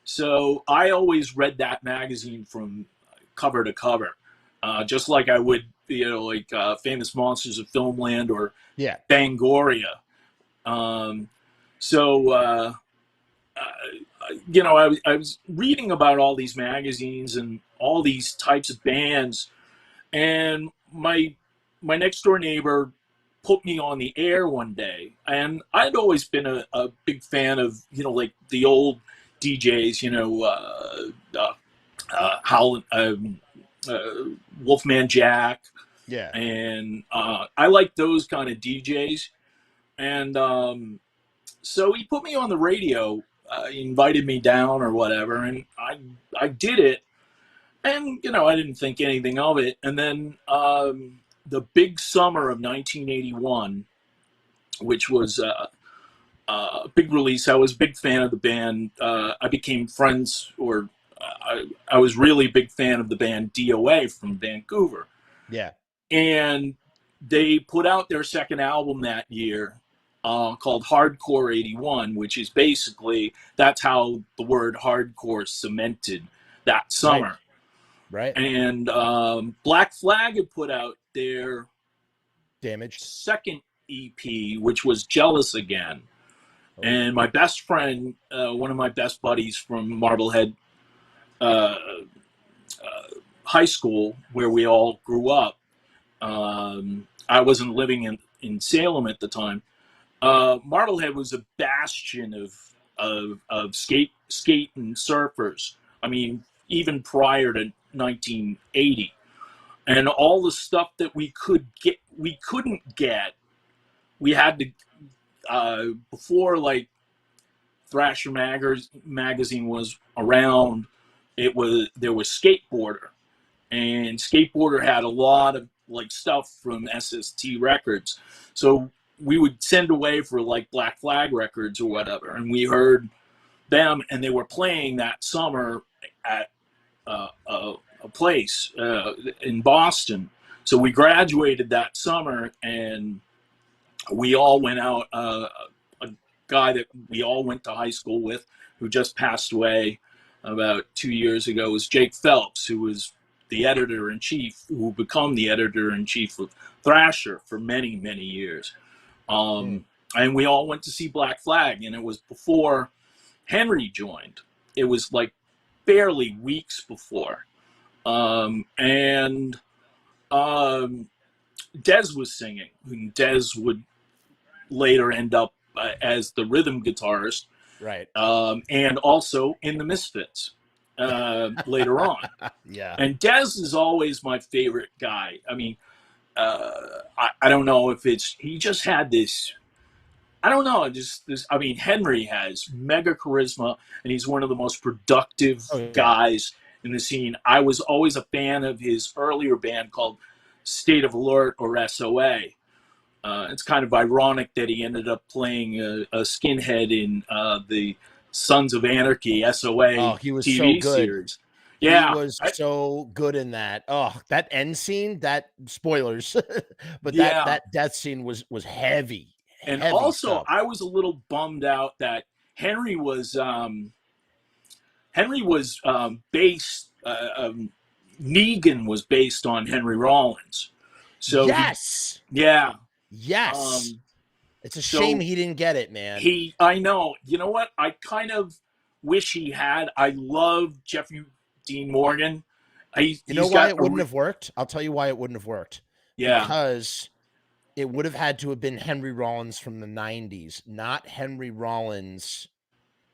So I always read that magazine from cover to cover, just like I would, Famous Monsters of Filmland or Fangoria. I was reading about all these magazines and all these types of bands, and my next door neighbor put me on the air one day, and I'd always been a big fan of, like the old DJs, Wolfman Jack. Yeah. And I like those kind of DJs. And so he put me on the radio, invited me down or whatever, and I did it. And, I didn't think anything of it. And then the big summer of 1981, which was big release. I was a big fan of the band. I became friends, or I was really a big fan of the band DOA from Vancouver. Yeah. And they put out their second album that year called Hardcore 81, which is basically, that's how the word hardcore cemented that summer. Right. And Black Flag had put out their Damaged second EP, which was Jealous Again. Oh. And my best friend, one of my best buddies from Marblehead High School, where we all grew up, I wasn't living in Salem at the time. Marblehead was a bastion of skate and surfers. I mean, even prior to 1980, and all the stuff that we couldn't get. We had to before like Thrasher magazine was around. There was Skateboarder, and Skateboarder had a lot of like stuff from SST Records, so we would send away for like Black Flag Records or whatever, and we heard them, and they were playing that summer at a place in Boston. So we graduated that summer, and we all went out. A guy that we all went to high school with, who just passed away about 2 years ago, was Jake Phelps, who was the editor-in-chief, who became the editor-in-chief of Thrasher for many, many years. And we all went to see Black Flag, and it was before Henry joined. It was like barely weeks before. And Dez was singing, and Dez would later end up as the rhythm guitarist. Right. And also in the Misfits later on. Yeah. And Dez is always my favorite guy. I mean, I don't know if he just had this, I don't know, I mean, Henry has mega charisma, and he's one of the most productive guys in the scene. I was always a fan of his earlier band called State of Alert, or SOA. It's kind of ironic that he ended up playing a skinhead in the Sons of Anarchy SOA he was TV so good. series. Yeah, he was so good in that. Oh, that end scene, that spoilers, but yeah. that death scene was heavy. And heavy also, stuff. I was a little bummed out that Henry was based. Negan was based on Henry Rollins. So yes, it's a shame he didn't get it, man. I know. You know what? I kind of wish he had. I love Jeffrey Dean Morgan. You know why it wouldn't have worked? I'll tell you why it wouldn't have worked. Yeah. Because it would have had to have been Henry Rollins from the 90s, not Henry Rollins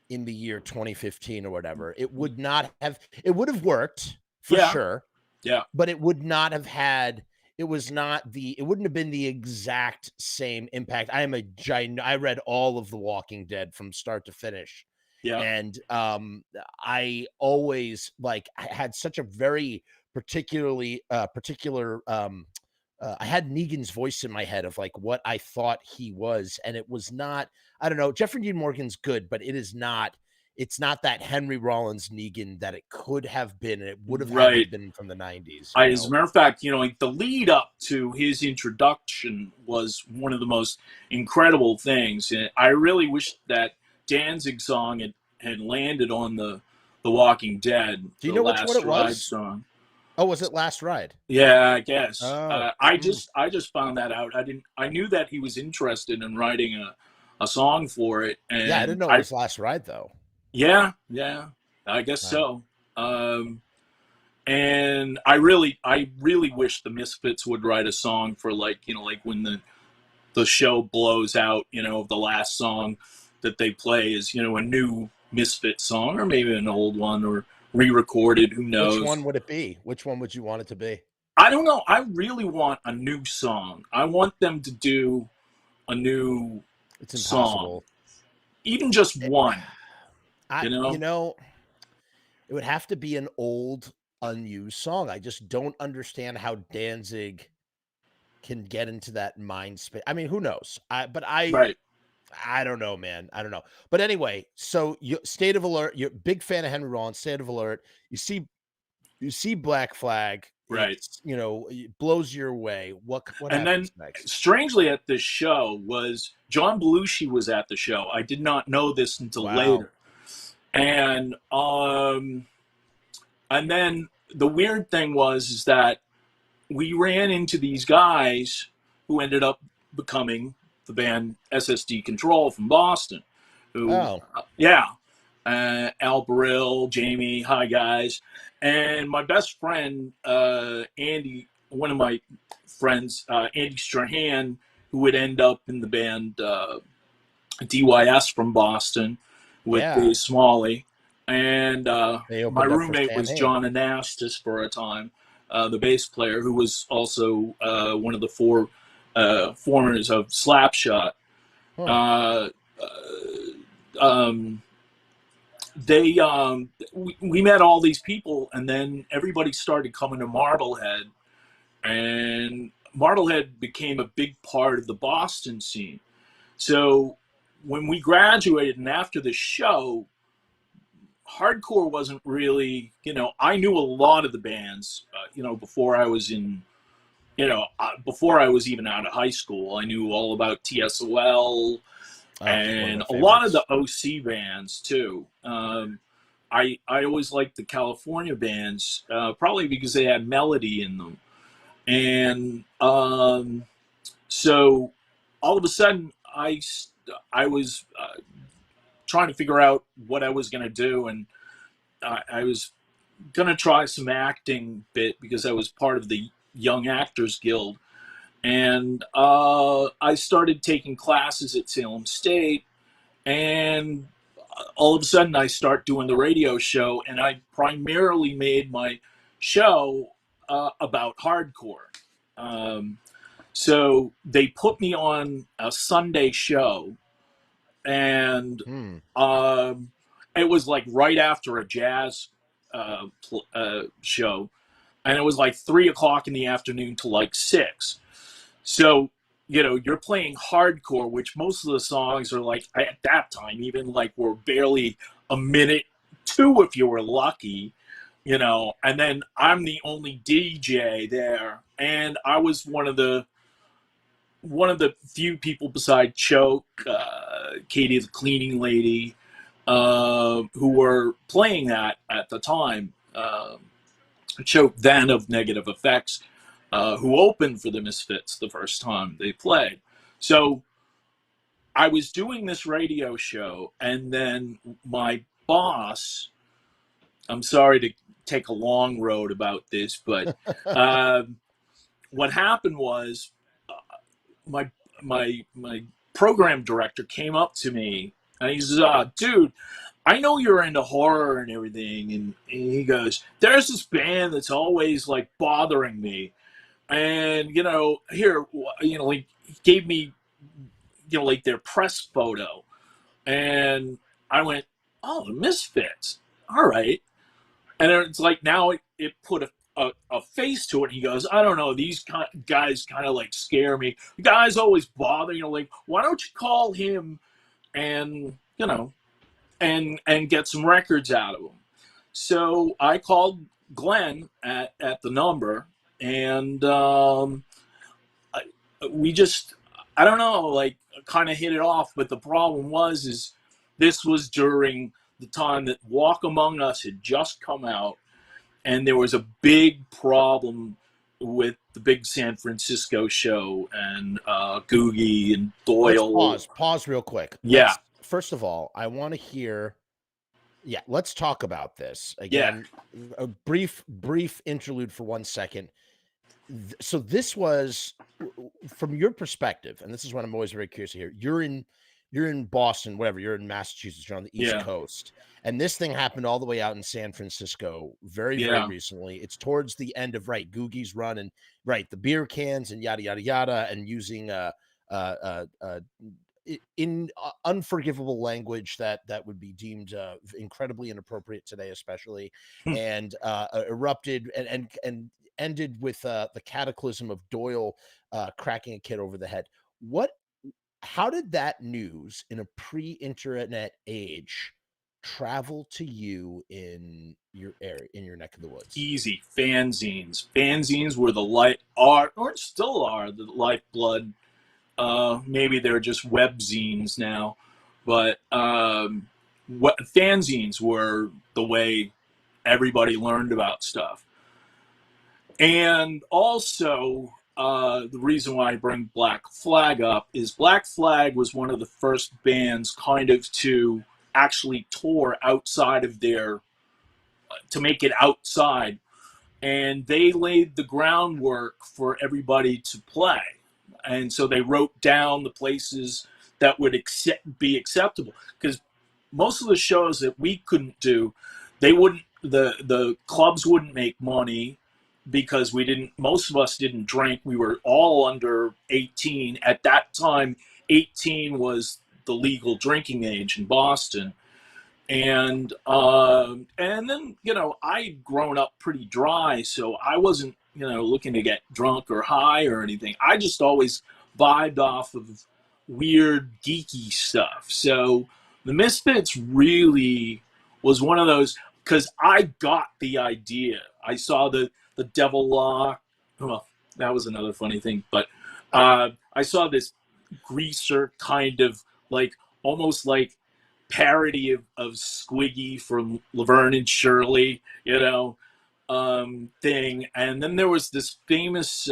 in the year 2015 or whatever. It would not have, it would have worked for sure. Yeah. But it would not have had, it wouldn't have been the exact same impact. I read all of The Walking Dead from start to finish. Yeah. And I always I had such a very I had Negan's voice in my head of like what I thought he was. And it was not, I don't know, Jeffrey Dean Morgan's good, but it's not that Henry Rollins Negan that it could have been. And it would have had to have been from the 90s. As a matter of fact, like the lead up to his introduction was one of the most incredible things. And I really wish that Danzig song had landed on the Walking Dead. Do you know which one it was? Song. Oh, was it Last Ride? Yeah, I guess. I just found that out. I knew that he was interested in writing a song for it. And I didn't know it was Last Ride though. Yeah, I guess so. And I really wish the Misfits would write a song for like when the show blows out, the last song that they play is, a new Misfit song, or maybe an old one, or re-recorded, who knows. Which one would it be? Which one would you want it to be? I don't know. I really want a new song. I want them to do a new It's impossible. song. Even just one. It would have to be an old, unused song. I just don't understand how Danzig can get into that mind space. I mean, who knows? Right. I don't know, man. I don't know. But anyway, so you State of Alert, you're a big fan of Henry Rollins, State of Alert. You see Black Flag. Right. It's, it blows your way. What And then, happens next? strangely, at this show was John Belushi was at the show. I did not know this until later. And then the weird thing is that we ran into these guys who ended up becoming the band SSD Control from Boston. Al Burrill, Jamie, hi guys. And my best friend, Andy, one of my friends, Andy Strahan, who would end up in the band DYS from Boston with Dave Smalley. And my roommate was John Anastas for a time, the bass player, who was also one of the four formers of Slapshot. We met all these people, and then everybody started coming to Marblehead, and Marblehead became a big part of the Boston scene. So when we graduated and after the show, hardcore wasn't really, I knew a lot of the bands, before I was before I was even out of high school. I knew all about TSOL and a lot of the OC bands too. I always liked the California bands, probably because they had melody in them. And so all of a sudden I was trying to figure out what I was going to do. And I was going to try some acting bit because I was part of the Young Actors Guild. And I started taking classes at Salem State, and all of a sudden I start doing the radio show, and I primarily made my show about hardcore. So they put me on a Sunday show, and it was like right after a jazz show, and it was like 3:00 in the afternoon to like 6. So, you're playing hardcore, which most of the songs are like, at that time, even like were barely a minute, 2 if you were lucky, and then I'm the only DJ there. And I was one of the few people beside Choke, Katie the cleaning lady, who were playing that at the time. Choke then of Negative Effects, who opened for the Misfits the first time they played. So I was doing this radio show, and then my boss, I'm sorry to take a long road about this, but what happened was my program director came up to me, and he says, dude, I know you're into horror and everything. And he goes, there's this band that's always like bothering me. And, here, like, he gave me, like their press photo. And I went, oh, the Misfits. All right. And it's like, now it put a face to it. And he goes, I don't know, these guys kind of like scare me. The guys always bother, like, why don't you call him and, and get some records out of him. So I called Glenn at the number, and we just, I don't know, like, kind of hit it off. But the problem is this was during the time that Walk Among Us had just come out, and there was a big problem with the big San Francisco show, and Googie and Doyle. Let's pause real quick. First of all, I want to hear. Yeah, let's talk about this again. Yeah. A brief interlude for 1 second. So this was, from your perspective, and this is what I'm always very curious to hear. You're in Boston, whatever. You're in Massachusetts. You're on the East Coast, and this thing happened all the way out in San Francisco very recently. It's towards the end of Googie's run, and the beer cans and yada yada yada, and using in unforgivable language that would be deemed incredibly inappropriate today, especially, and erupted and ended with the cataclysm of Doyle cracking a kid over the head. What how did that news in a pre-internet age travel to you in your area, in your neck of the woods? Easy. Fanzines. Fanzines were or still are the lifeblood. Maybe they're just webzines now, but what fanzines were the way everybody learned about stuff. And also, the reason why I bring Black Flag up is Black Flag was one of the first bands kind of to actually tour outside of to make it outside. And they laid the groundwork for everybody to play. And so they wrote down the places that would be acceptable. Because most of the shows that we couldn't do, the clubs wouldn't make money because most of us didn't drink. We were all under 18. At that time, 18 was the legal drinking age in Boston. And then, I'd grown up pretty dry, so I wasn't, looking to get drunk or high or anything. I just always vibed off of weird, geeky stuff. So the Misfits really was one of those, because I got the idea. I saw the Devil Lock. Well, that was another funny thing, but I saw this greaser kind of almost like parody of Squiggy from Laverne and Shirley, thing. And then there was this famous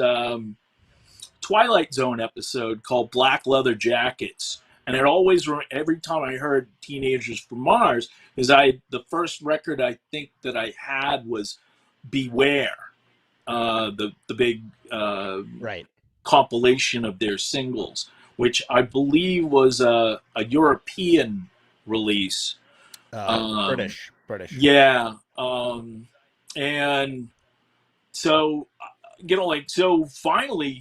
Twilight Zone episode called Black Leather Jackets. And it always, every time I heard Teenagers from Mars, the first record I think that I had was Beware, the big compilation of their singles, which I believe was a European release. British. Yeah. And so, so finally,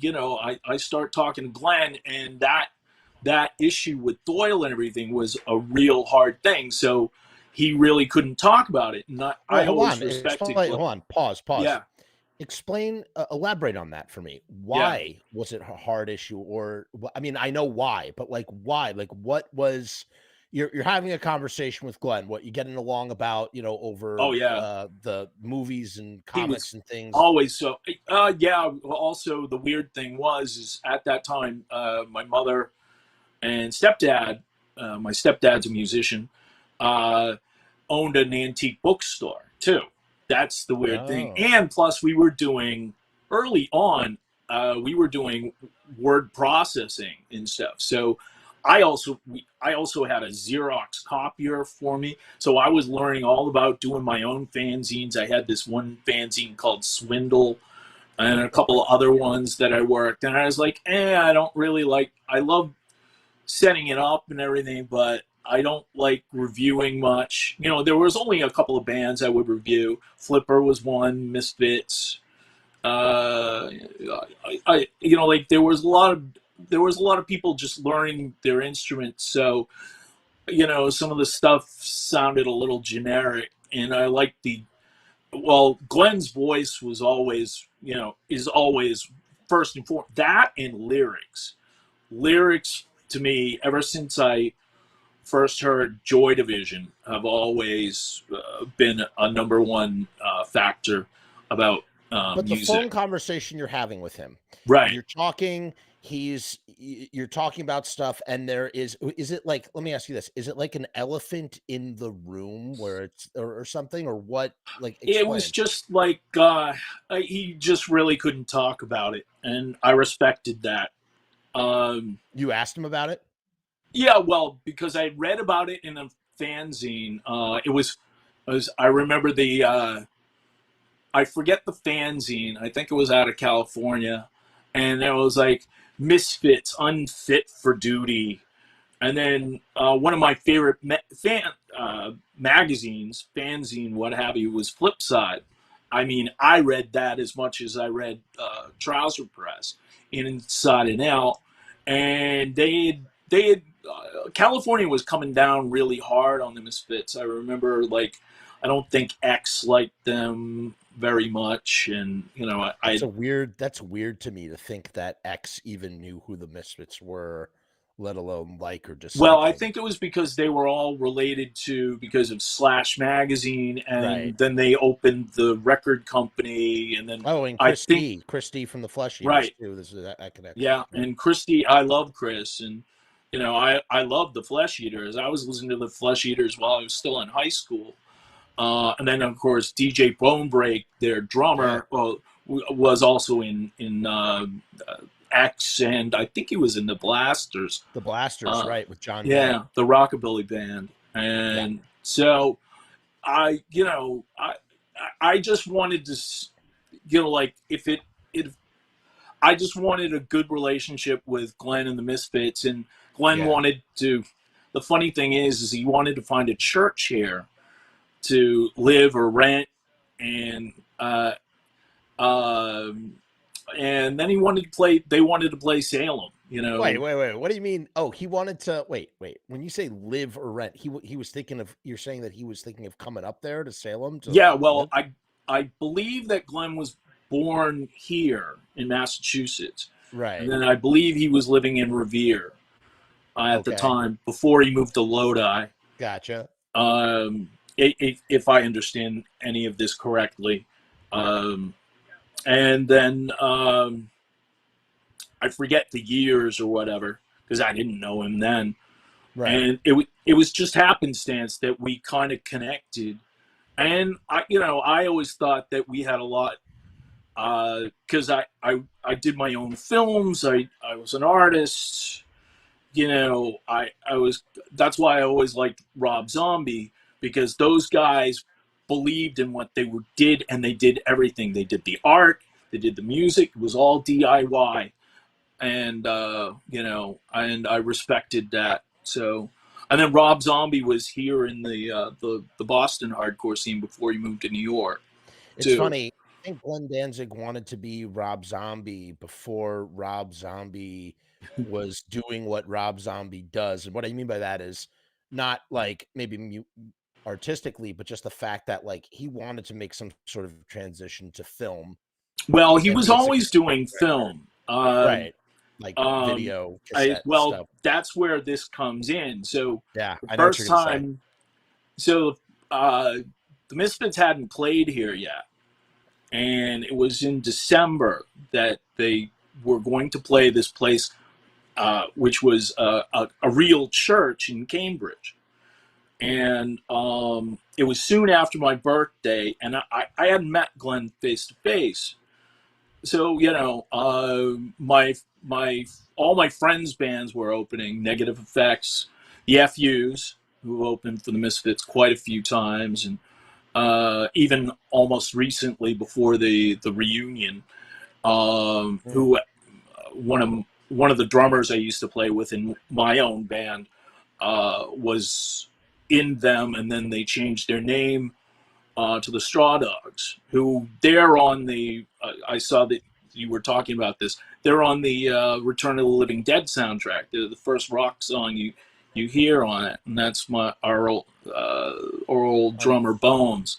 I start talking to Glenn, and that issue with Doyle and everything was a real hard thing. So he really couldn't talk about it. And I always respected Glenn. Hold on. Pause. Yeah. Explain, elaborate on that for me. Why was it a hard issue? Or, I mean, I know why, but why? What was... You're having a conversation with Glenn. What you getting along about? Over the movies and comics and things. Always so. Also, the weird thing is at that time, my mother and stepdad, my stepdad's a musician, owned an antique bookstore too. That's the weird thing. And plus, we were doing early on. We were doing word processing and stuff. So I also had a Xerox copier for me, so I was learning all about doing my own fanzines. I had this one fanzine called Swindle, and a couple of other ones that I worked. And I was like, I don't really like. I love setting it up and everything, but I don't like reviewing much. There was only a couple of bands I would review. Flipper was one, Misfits. There was a lot of people just learning their instruments. So, some of the stuff sounded a little generic, and I liked Glenn's voice was always, is always first and foremost. That and lyrics. Lyrics, to me, ever since I first heard Joy Division, have always been a number one factor about but music. The phone conversation you're having with him, right? You're talking about stuff, and is it like, let me ask you this, is it like an elephant in the room where it's or something, or what? Explain. It was just like he just really couldn't talk about it, and I respected that. You asked him about it? Yeah, well, because I read about it in a fanzine. It was I remember I forget the fanzine. I think it was out of California, and it was like Misfits, Unfit for Duty. And then one of my favorite magazines, fanzine, what have you, was Flipside. I mean, I read that as much as I read Trouser Press, Inside and Out. And they had California was coming down really hard on the Misfits. I remember, I don't think X liked them very much, and that's weird to me to think that X even knew who the Misfits were, let alone like or dislike. Well, I think it was because they were all related because of Slash Magazine, and then they opened the record company, and then and Chris D from the Flesh Eaters too. This is that connection. Yeah, and Christy, I love Chris, and I love the Flesh Eaters. I was listening to the Flesh Eaters while I was still in high school, and then of course DJ Bonebreak, their drummer, was also in X, and I think he was in the Blasters. The Blasters, right, with John. Yeah, the Rockabilly band, and so I just wanted to, I just wanted a good relationship with Glenn and the Misfits, and Glenn wanted to. The funny thing is he wanted to find a church here to live or rent, and then he wanted to play. They wanted to play Salem. Wait. What do you mean? Oh, he wanted to wait. When you say live or rent, he was thinking of. You're saying that he was thinking of coming up there to Salem. Well, I believe that Glenn was born here in Massachusetts, right? And then I believe he was living in Revere at the time before he moved to Lodi. Gotcha. If I understand any of this correctly, and then I forget the years or whatever because I didn't know him then, right? And it was just happenstance that we kind of connected, and I always thought that we had a lot. Because I did my own films, I was an artist, that's why I always liked Rob Zombie, because those guys believed in what they did, and they did everything. They did the art, they did the music, it was all DIY, and and I respected that. So, and then Rob Zombie was here in the Boston hardcore scene before he moved to New York. It's funny. I think Glenn Danzig wanted to be Rob Zombie before Rob Zombie was doing what Rob Zombie does. And what I mean by that is not like maybe artistically, but just the fact that like he wanted to make some sort of transition to film. Well, he was always doing film. Right. Like video. Stuff. That's where this comes in. So the first time, the Misfits hadn't played here yet. And it was in December that they were going to play this place, which was a real church in Cambridge. And it was soon after my birthday, and I hadn't met Glenn face to face. So all my friends' bands were opening. Negative Effects, the FUs, who opened for the Misfits quite a few times, and even almost recently before the reunion, who one of the drummers I used to play with in my own band was in them, and then they changed their name to the Straw Dogs, who they're on the I saw that you were talking about this. They're on the Return of the Living Dead soundtrack. They're the first rock song you hear on it, and that's our old drummer Bones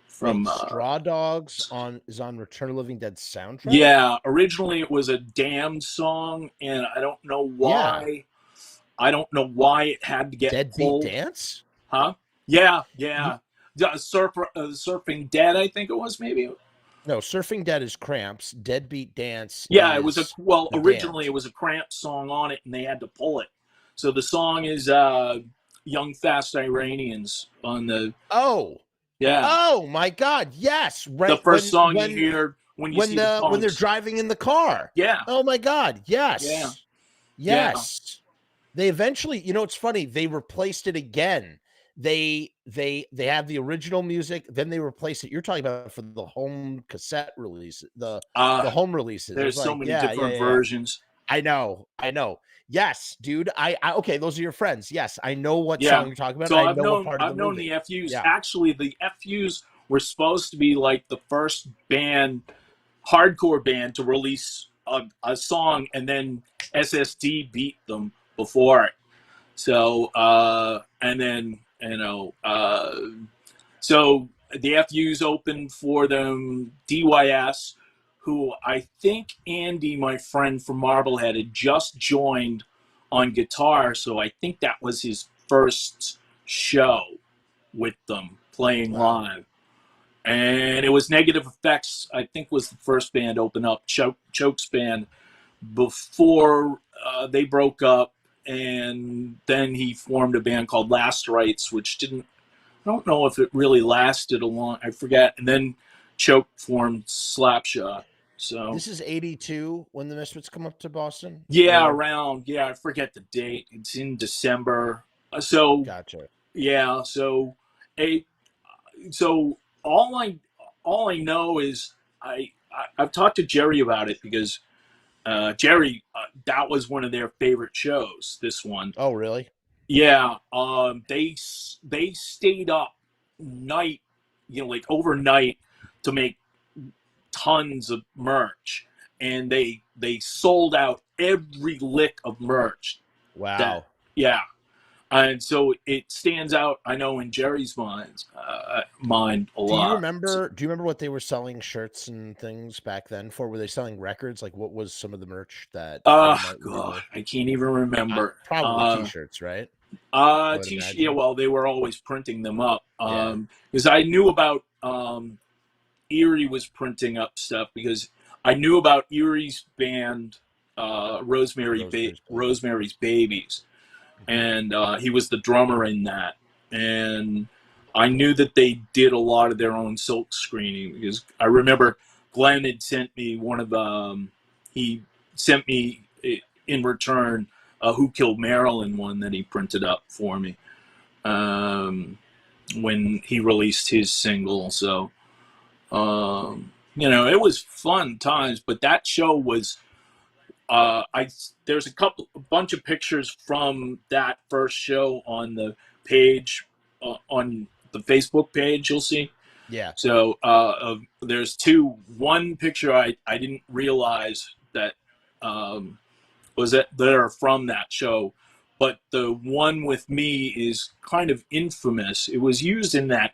from Straw Dogs is on Return of the Living Dead soundtrack. Yeah, originally it was a Damned song, and I don't know why. Yeah. I don't know why it had to get Deadbeat Dance. Huh? Yeah. Surfing Dead, I think it was maybe. No, Surfing Dead is Cramps. Deadbeat Dance. Yeah, it was originally it was a Cramps song on it, and they had to pull it. So the song is Young Fast Iranians on the... Oh. Yeah. Oh, my God. Yes. Right. The first song you hear when you see the punks. When they're driving in the car. Yeah. Oh, my God. Yes. Yeah. Yes. Yeah. They eventually... it's funny. They replaced it again. They have the original music, then they replace it. You're talking about for the home cassette release, the home releases. There's so many different versions. I know. Yes, dude. I okay. Those are your friends. Yes, I know what song you're talking about. So I've known the FUs. Yeah. Actually, the FUs were supposed to be like the first hardcore band to release a song, and then SSD beat them before it. So and then. So the FUs opened for them. DYS, who I think Andy, my friend from Marblehead, had just joined on guitar. So I think that was his first show with them playing live. And it was Negative Effects, I think, was the first band to open up, Choke's band, before they broke up. And then he formed a band called Last Rites, which I don't know if it really lasted a long, I forget. And then Choke formed Slapshot. So this is 82 when the Misfits come up to Boston? Yeah, I forget the date. It's in December. So gotcha. Yeah, so all I know is I've talked to Jerry about it because Jerry, that was one of their favorite shows, this one. Oh, really? Yeah. They stayed up night, like overnight, to make tons of merch, and they sold out every lick of merch. Wow. Yeah. And so it stands out, I know, in Jerry's mind a lot. Do you remember what they were selling shirts and things back then for? Were they selling records? Like, what was some of the merch that? God, I can't even rember. Probably T-shirts, right? Yeah. Well, they were always printing them up. Because I knew about Erie was printing up stuff, because I knew about Erie's band, Rosemary's Babies. And he was the drummer in that. And I knew that they did a lot of their own silk screening, because I remember Glenn had sent me one of he sent me in return a Who Killed Marilyn one that he printed up for me when he released his single. So, it was fun times, but that show was, there's a bunch of pictures from that first show on the page, on the Facebook page, you'll see. Yeah. So there's one picture I didn't realize that that are from that show, but the one with me is kind of infamous. It was used in that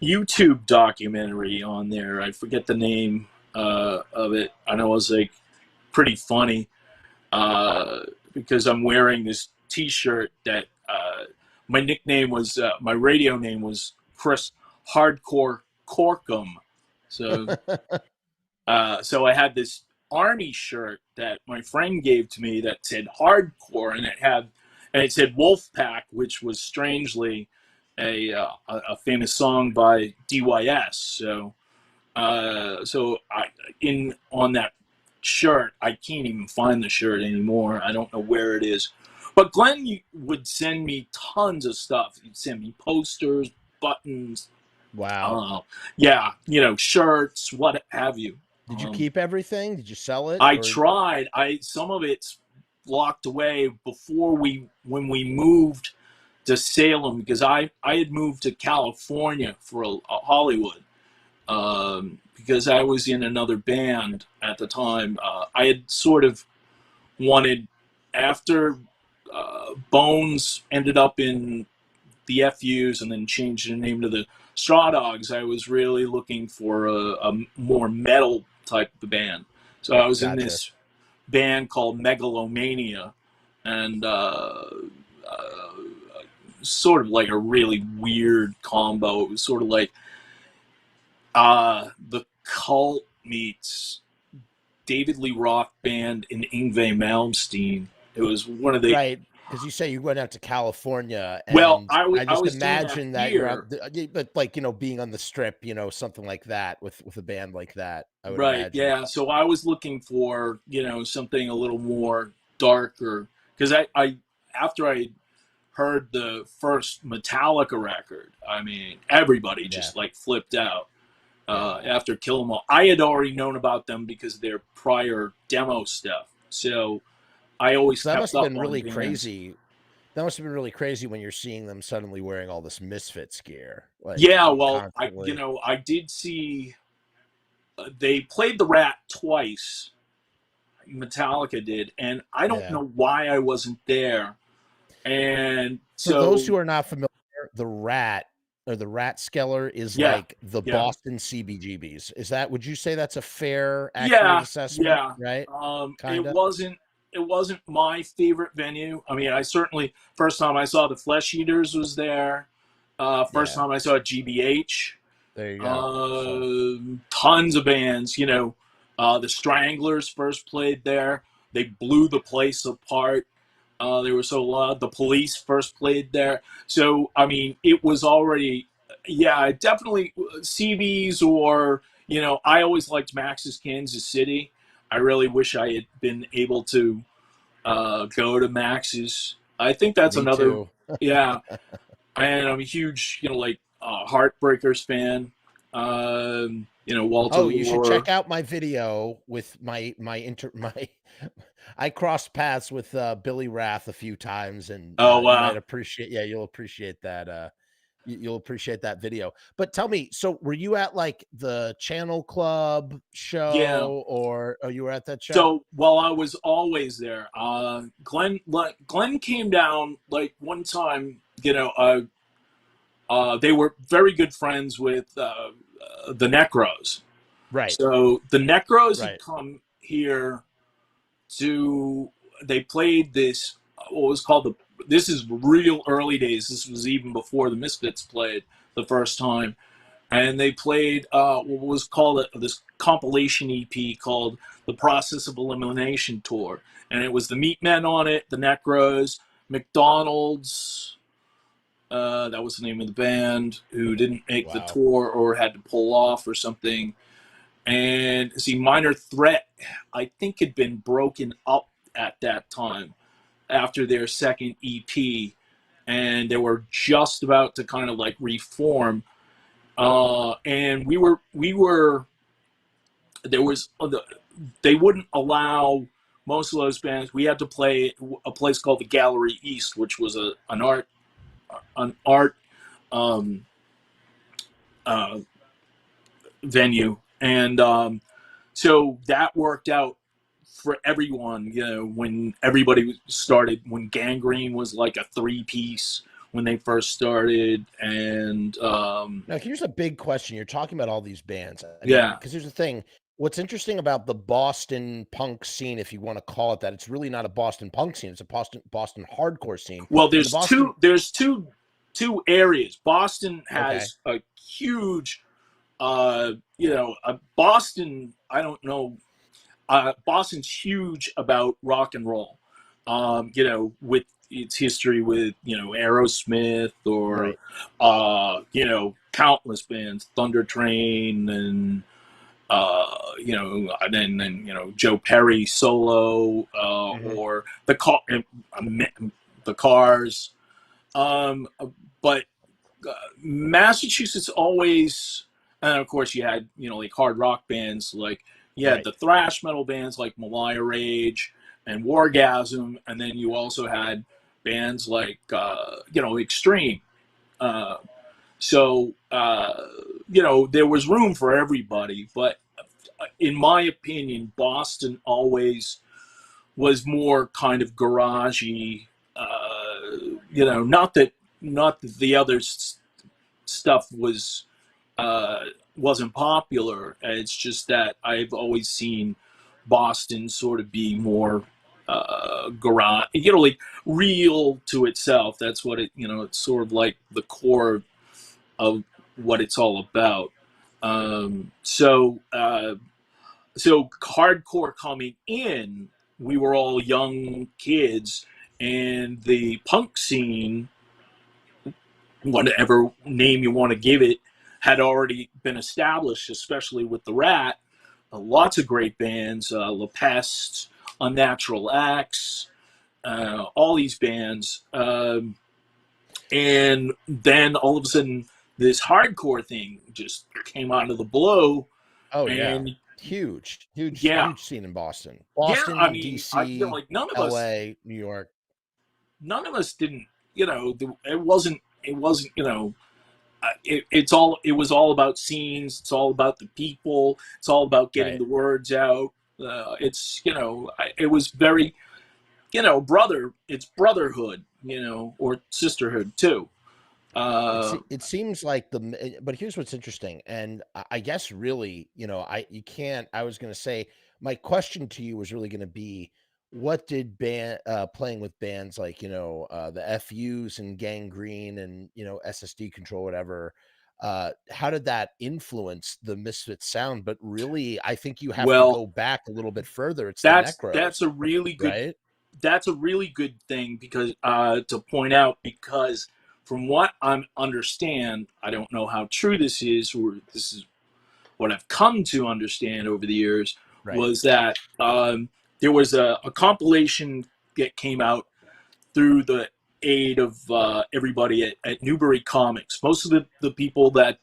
YouTube documentary on there. I forget the name of it. I know it was like pretty funny because I'm wearing this T-shirt that my nickname was, my radio name was Chris Hardcore Corkum. So so I had this Army shirt that my friend gave to me that said Hardcore, and it said Wolfpack, which was strangely a famous song by DYS. So on that shirt, I can't even find the shirt anymore. I don't know where it is. But Glenn would send me tons of stuff. He'd send me posters, buttons. Wow. Yeah, shirts, what have you. Did you keep everything? Did you sell it? I tried. Some of it's locked away when we moved to Salem, because I had moved to California for Hollywood. Because I was in another band at the time. I had sort of wanted, after Bones ended up in the FUs and then changed their name to the Straw Dogs, I was really looking for a more metal type of band. So I was in this band called Megalomania, and sort of like a really weird combo. It was sort of like the Cult meets David Lee Roth Band and Yngwie Malmsteen. It was one of the... Right, because you say you went out to California. And well, I just imagine that you're out, but like, being on the Strip, something like that with a band like that. I would imagine. Yeah. So I was looking for, something a little more darker, because I after I heard the first Metallica record, I mean, everybody just like flipped out. After Kill 'Em All, I had already known about them because of their prior demo stuff. So I always that kept must have been up really on crazy. That must have been really crazy when you're seeing them suddenly wearing all this Misfits gear. Like, yeah, well, constantly. I did see they played the Rat twice. Metallica did, and I don't know why I wasn't there. And so those who are not familiar, the Rat, or the Ratskeller, is like the Boston CBGBs. Would you say that's a fair, accurate assessment? Yeah. Right. It wasn't wasn't my favorite venue. I mean, I certainly first time I saw the Flesh Eaters was there. First time I saw GBH. There you go. Tons of bands. You know, the Stranglers first played there. They blew the place apart. They were so loud. The Police first played there. So I mean, it was already. Yeah, definitely CB's or, you know, I always liked Max's Kansas City. I really wish I had been able to go to Max's. I think that's another. Yeah, and I'm a huge, you know, like Heartbreakers fan. You know, Walter. Oh, you should check out my video with my. I crossed paths with Billy Rath a few times, and you might appreciate. Yeah, you'll appreciate that. You'll appreciate that video. But tell me, so were you at like the Channel Club show, or you were at that show? So, well, I was always there. Glenn came down like one time. You know, they were very good friends with the Necros. Right. So the Necros had come here to. They played this. What was called the. This is real early days. This was even before the Misfits played the first time. And they played what was called this compilation EP called The Process of Elimination Tour. And it was the Meatmen on it, the Necros, McDonald's, that was the name of the band, who didn't make the tour or had to pull off or something. And see, Minor Threat, I think, had been broken up at that time, after their second EP, and they were just about to kind of like reform. And we were, there was, they wouldn't allow most of those bands. We had to play a place called the Gallery East, which was an art venue. And so that worked out for everyone, you know, when everybody started, when Gangrene was like a 3-piece when they first started. And now here's a big question. You're talking about all these bands. Because here's the thing. What's interesting about the Boston punk scene, if you want to call it that, it's really not a Boston punk scene. It's a Boston hardcore scene. Well, there's two areas. Boston has a huge, you know, Boston, I don't know, Boston's huge about rock and roll, you know, with its history with, you know, Aerosmith or, you know, countless bands, Thunder Train and, you know, and then, you know, Joe Perry solo, or the Cars. But Massachusetts always, and of course you had, you know, like hard rock bands like, the thrash metal bands like Malaya Rage and Wargasm, and then you also had bands like, you know, Extreme. So, you know, there was room for everybody, but in my opinion, Boston always was more kind of garagey, you know, not that the other stuff wasn't popular. It's just that I've always seen Boston sort of be more garage, you know, like real to itself. That's what it, you know, it's sort of like the core of what it's all about. So hardcore coming in, we were all young kids, and the punk scene, whatever name you want to give it, had already been established, especially with the Rat. Lots of great bands, La Peste, Unnatural Acts, all these bands. And then all of a sudden, this hardcore thing just came out of the blue. Oh, and huge scene in Boston. Boston, I mean, DC, I feel like none of LA, New York. None of us didn't, you know, it wasn't, you know, it was all about scenes. It's all about the people. It's all about getting the words out. It's, you know, it was very, you know, it's brotherhood, you know, or sisterhood too. It seems like but here's what's interesting. And I guess really, you know, I was going to say, my question to you was really going to be, what did playing with bands like, the FUs and Gangrene and, SSD Control, whatever, how did that influence the Misfits sound? But really, I think you have to go back a little bit further. It's the Necros. That's a really good, right? That's a really good thing because to point out, because from what I understand, I don't know how true this is, or this is what I've come to understand over the years, was that there was a compilation that came out through the aid of everybody at Newbury Comics. Most of the people that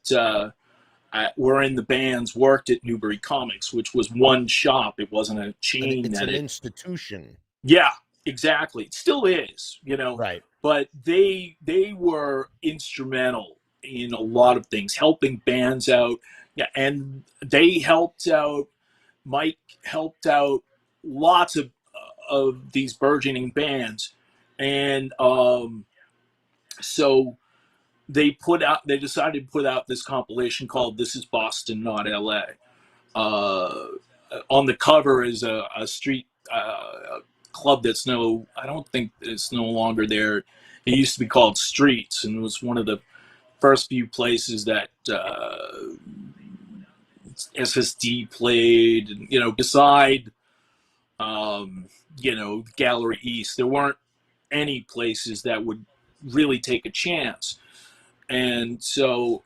were in the bands worked at Newbury Comics, which was one shop. It wasn't a chain. It's an institution. Yeah, exactly. It still is, Right. But they were instrumental in a lot of things, helping bands out. Yeah, and they helped out. Mike helped out lots of these burgeoning bands, and so they decided to put out this compilation called "This Is Boston, Not L.A." On the cover is a street club that's I don't think it's no longer there. It used to be called Streets, and it was one of the first few places that SSD played. And, beside, Gallery East, there weren't any places that would really take a chance. And so,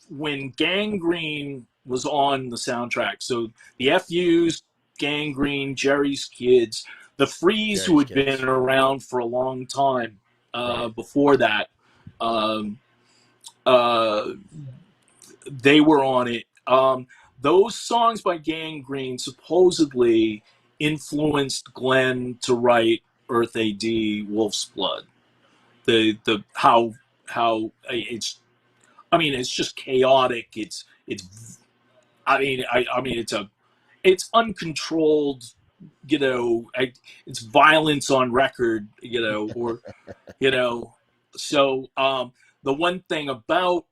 when Gangrene was on the soundtrack, so the FUs, Gangrene, Jerry's Kids, the Freeze, who had been around for a long time before that, they were on it. Those songs by Gangrene supposedly influenced Glenn to write Earth AD, Wolf's Blood. How it's, it's just chaotic. It's uncontrolled, it's violence on record, so the one thing about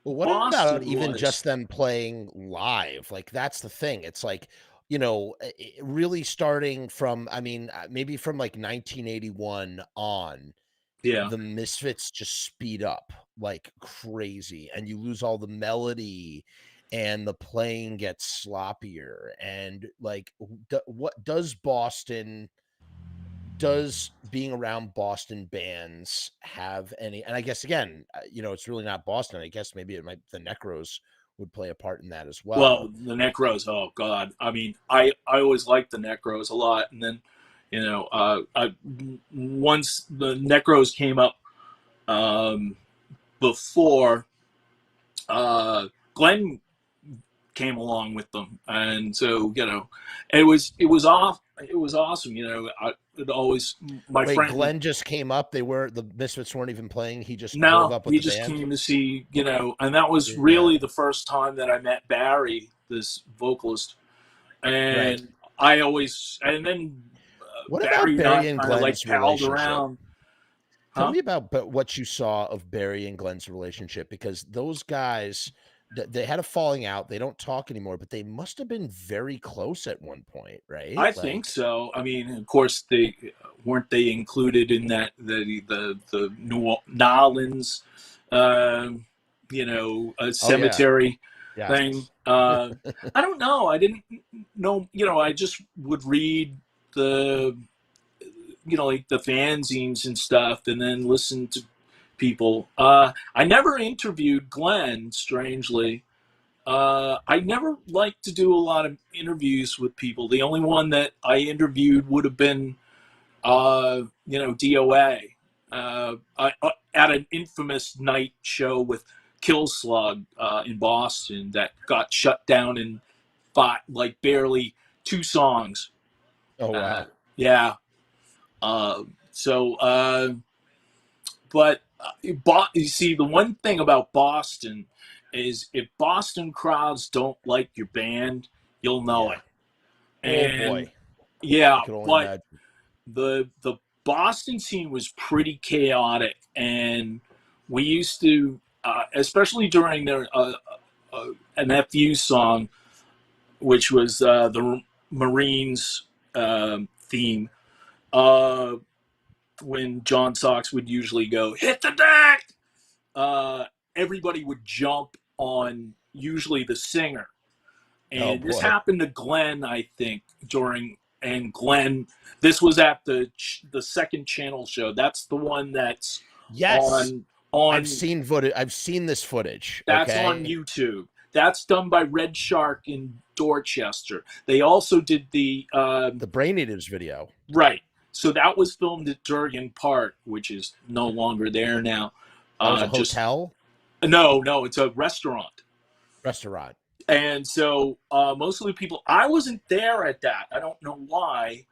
what Boston about even just them playing live? Like, that's the thing. It's like, really starting from, maybe from like 1981 on, the Misfits just speed up like crazy, and you lose all the melody, and the playing gets sloppier. And like, what does being around Boston bands have any? And I guess again, it's really not Boston. I guess maybe the Necros would play a part in that as well. Well, the Necros, oh God, I always liked the Necros a lot, and then once the Necros came up before Glenn came along with them, and so it was awesome. It always friend Glenn just came up. The Misfits weren't even playing. He just drove up with the band. Came to see, and that was really the first time that I met Barry, this vocalist, and I always, and then what Barry about Barry and Glenn's palled around. Tell me about what you saw of Barry and Glenn's relationship, because those guys, they had a falling out. They don't talk anymore, but they must have been very close at one point, right? I think so. Of course, they included in that the New Orleans, cemetery thing. I don't know. I didn't know. I just would read the like the fanzines and stuff, and then listen to people. I never interviewed Glenn, strangely. I never liked to do a lot of interviews with people. The only one that I interviewed would have been, DOA, at an infamous night show with Killslug in Boston that got shut down in barely 2 songs. Oh, wow. Yeah. But you see, the one thing about Boston is if Boston crowds don't like your band, you'll know it. And, oh boy. Yeah, but the Boston scene was pretty chaotic, and we used to, especially during their an FU song, which was the Marines theme. When John Sox would usually go, hit the deck, everybody would jump on usually the singer. And this happened to Glenn, I think, and Glenn, this was at the second channel show. That's the one that's on I've seen footage. I've seen this footage. That's on YouTube. That's done by Red Shark in Dorchester. They also did the Brain Eaters video. Right. So that was filmed at Durgan Park, which is no longer there now. A hotel? No, it's a restaurant. Restaurant. And so most of the people, I wasn't there at that. I don't know why.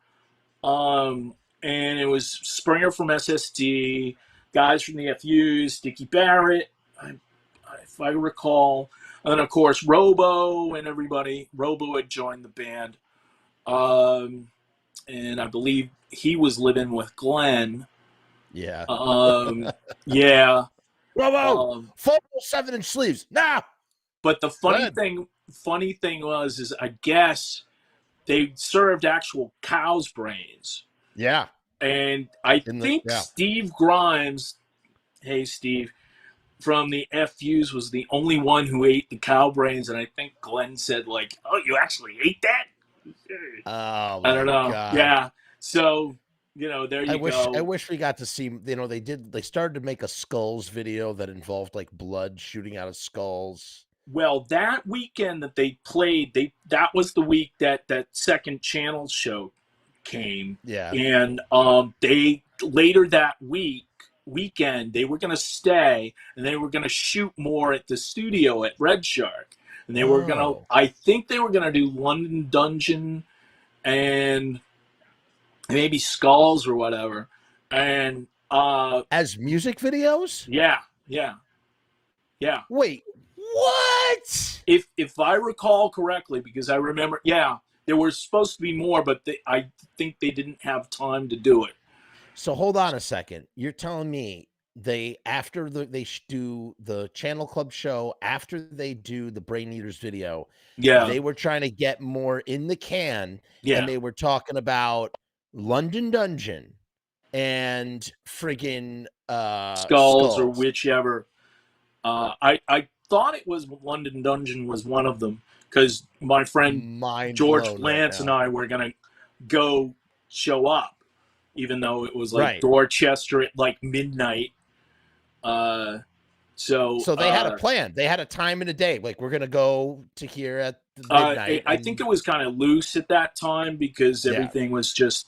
And it was Springer from SSD, guys from the FUs, Dickie Barrett, if I recall. And then, of course, Robo and everybody. Robo had joined the band. And I believe he was living with Glenn. Yeah. Yeah. Robo, full 7-inch sleeves. Nah. But the funny thing was I guess they served actual cow's brains. Yeah. And I think Steve Grimes, hey Steve, from the FUs was the only one who ate the cow brains, and I think Glenn said like, "Oh, you actually ate that?" Oh, I don't know. God. Yeah. So, there you go. I wish we got to see, they started to make a Skulls video that involved like blood shooting out of skulls. Well, that weekend that they played, that was the week that second channel show came. Yeah. And they later that weekend they were going to stay and they were going to shoot more at the studio at Red Shark. And they were going to, I think they were going to do London Dungeon and maybe Skulls or whatever. And as music videos? Yeah. Wait, what? If I recall correctly, because I remember, there were supposed to be more, but I think they didn't have time to do it. So hold on a second. You're telling me they do the Channel Club show, after they do the Brain Eaters video, they were trying to get more in the can, and they were talking about London Dungeon and friggin' Skulls or whichever. I thought it was London Dungeon was one of them, because my friend George Lance and I were going to go show up, even though it was like Dorchester at like midnight. So they had a plan. They had a time and a day. Like, we're going to go to here at midnight. I think it was kind of loose at that time because everything was just,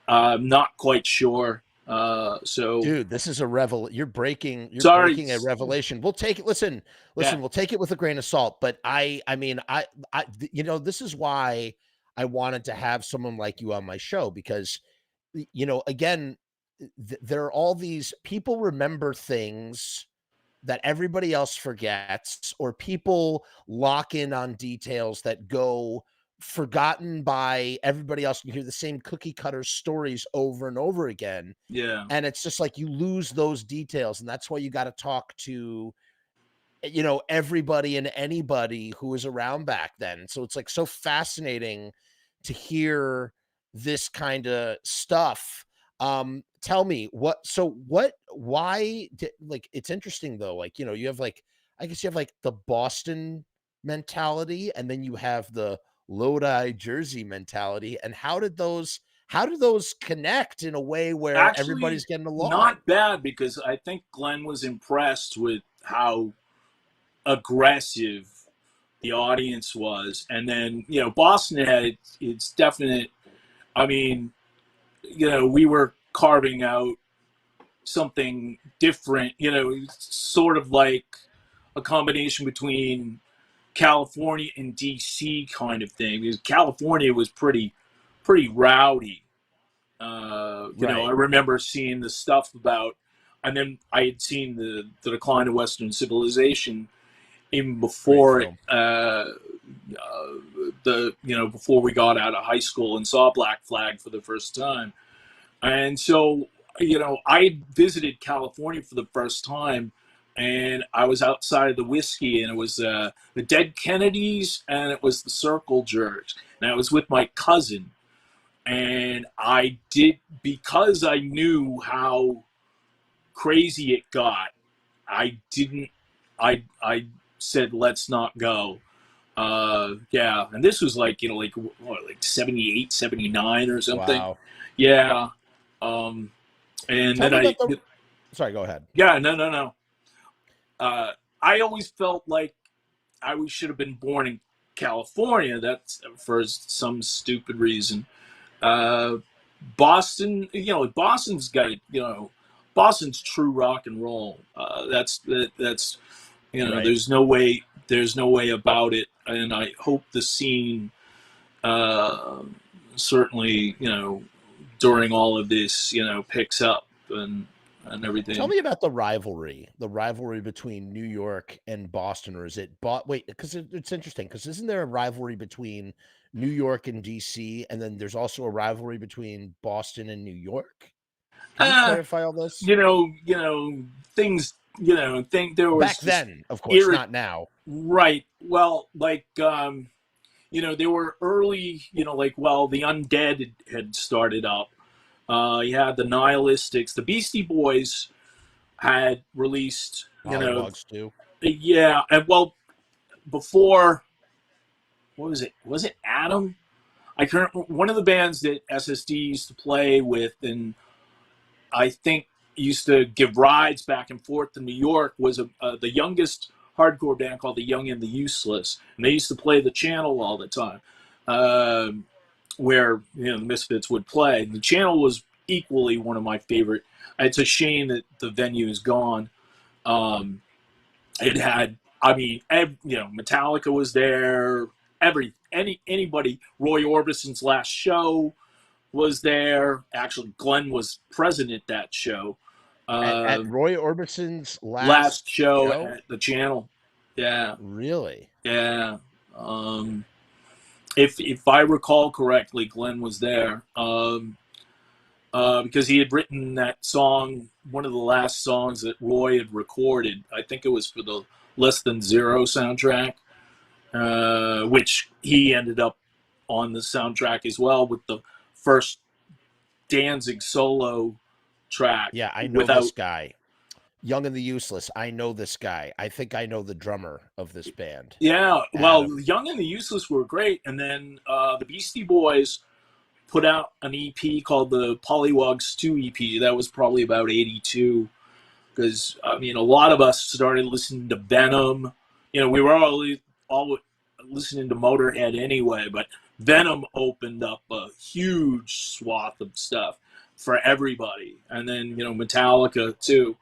not quite sure. So dude, this is a you're breaking a revelation. We'll take it. Listen, we'll take it with a grain of salt, but I mean, this is why I wanted to have someone like you on my show, because, again, there are all these people remember things that everybody else forgets, or people lock in on details that go forgotten by everybody else. You hear the same cookie cutter stories over and over again. Yeah. And it's just like you lose those details. And that's why you got to talk to, everybody and anybody who was around back then. So it's like so fascinating to hear this kind of stuff. Tell me why did, like, it's interesting though. Like, you have like, I guess you have like the Boston mentality, and then you have the Lodi Jersey mentality, and how did those connect in a way where actually, everybody's getting along? Not bad, because I think Glenn was impressed with how aggressive the audience was, and then Boston had its definite. I mean, we were carving out something different. Sort of like a combination between California and DC kind of thing, because California was pretty rowdy. I remember seeing the stuff about, and then I had seen the decline of Western civilization even before before we got out of high school and saw Black Flag for the first time. And so, I visited California for the first time, and I was outside of the Whiskey, and it was the Dead Kennedys, and it was the Circle Jerks, and I was with my cousin, and I did, because I knew how crazy it got, I said, let's not go. Yeah, and this was like, like 78, 79 or something. Wow. Yeah. And Tell then sorry, go ahead. Yeah, no. I always felt like I should have been born in California. That's for some stupid reason. Boston, Boston's got, Boston's true rock and roll. That's right. There's no way about it. And I hope the scene, certainly, during all of this, picks up and everything. Tell me about the rivalry between New York and Boston, or is it because it's interesting, because isn't there a rivalry between New York and DC, and then there's also a rivalry between Boston and New York? Can you clarify all this? Things, there was back then, of course, not now. Right. Well, like, there were early, the Undead had started up. You had the Nihilistics. The Beastie Boys had released, too. Yeah, and before, what was it? Was it Adam? One of the bands that SSD used to play with, and I think used to give rides back and forth to New York, was the youngest hardcore band called the Young and the Useless, and they used to play the Channel all the time. Where the Misfits would play. The Channel was equally one of my favorite. It's a shame that the venue is gone. It had, Metallica was there. Anybody. Roy Orbison's last show was there. Actually, Glenn was present at that show. At Roy Orbison's last show at the Channel. Yeah. Really? Yeah. If I recall correctly, Glenn was there because he had written that song, one of the last songs that Roy had recorded. I think it was for the Less Than Zero soundtrack, which he ended up on the soundtrack as well with the first Danzig solo track. Yeah, I know this guy. Young and the Useless. I know this guy. I think I know the drummer of this band. Yeah, well, Young and the Useless were great. And then the Beastie Boys put out an EP called the Pollywogs 2 EP. That was probably about 82. Because, a lot of us started listening to Venom. We were all listening to Motorhead anyway, but Venom opened up a huge swath of stuff for everybody. And then, Metallica, too.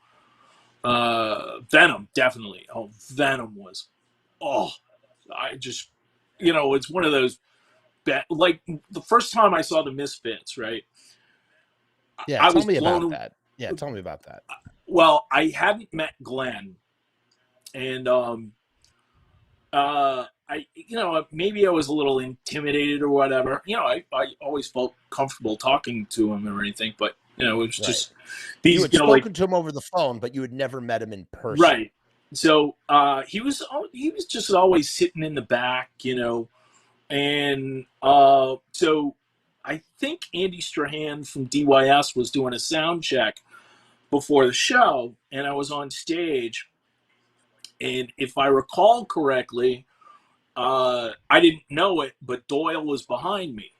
Venom, definitely. Oh, Venom was, I just, it's one of those, like the first time I saw the Misfits, right? Yeah, tell me about that. Yeah, tell me about that. Well, I hadn't met Glenn, and maybe I was a little intimidated or whatever. I always felt comfortable talking to him or anything, but it was just these. You had spoken to him over the phone, but you had never met him in person, right? So he was just always sitting in the back, and so I think Andy Strahan from DYS was doing a sound check before the show, and I was on stage, and if I recall correctly, I didn't know it, but Doyle was behind me.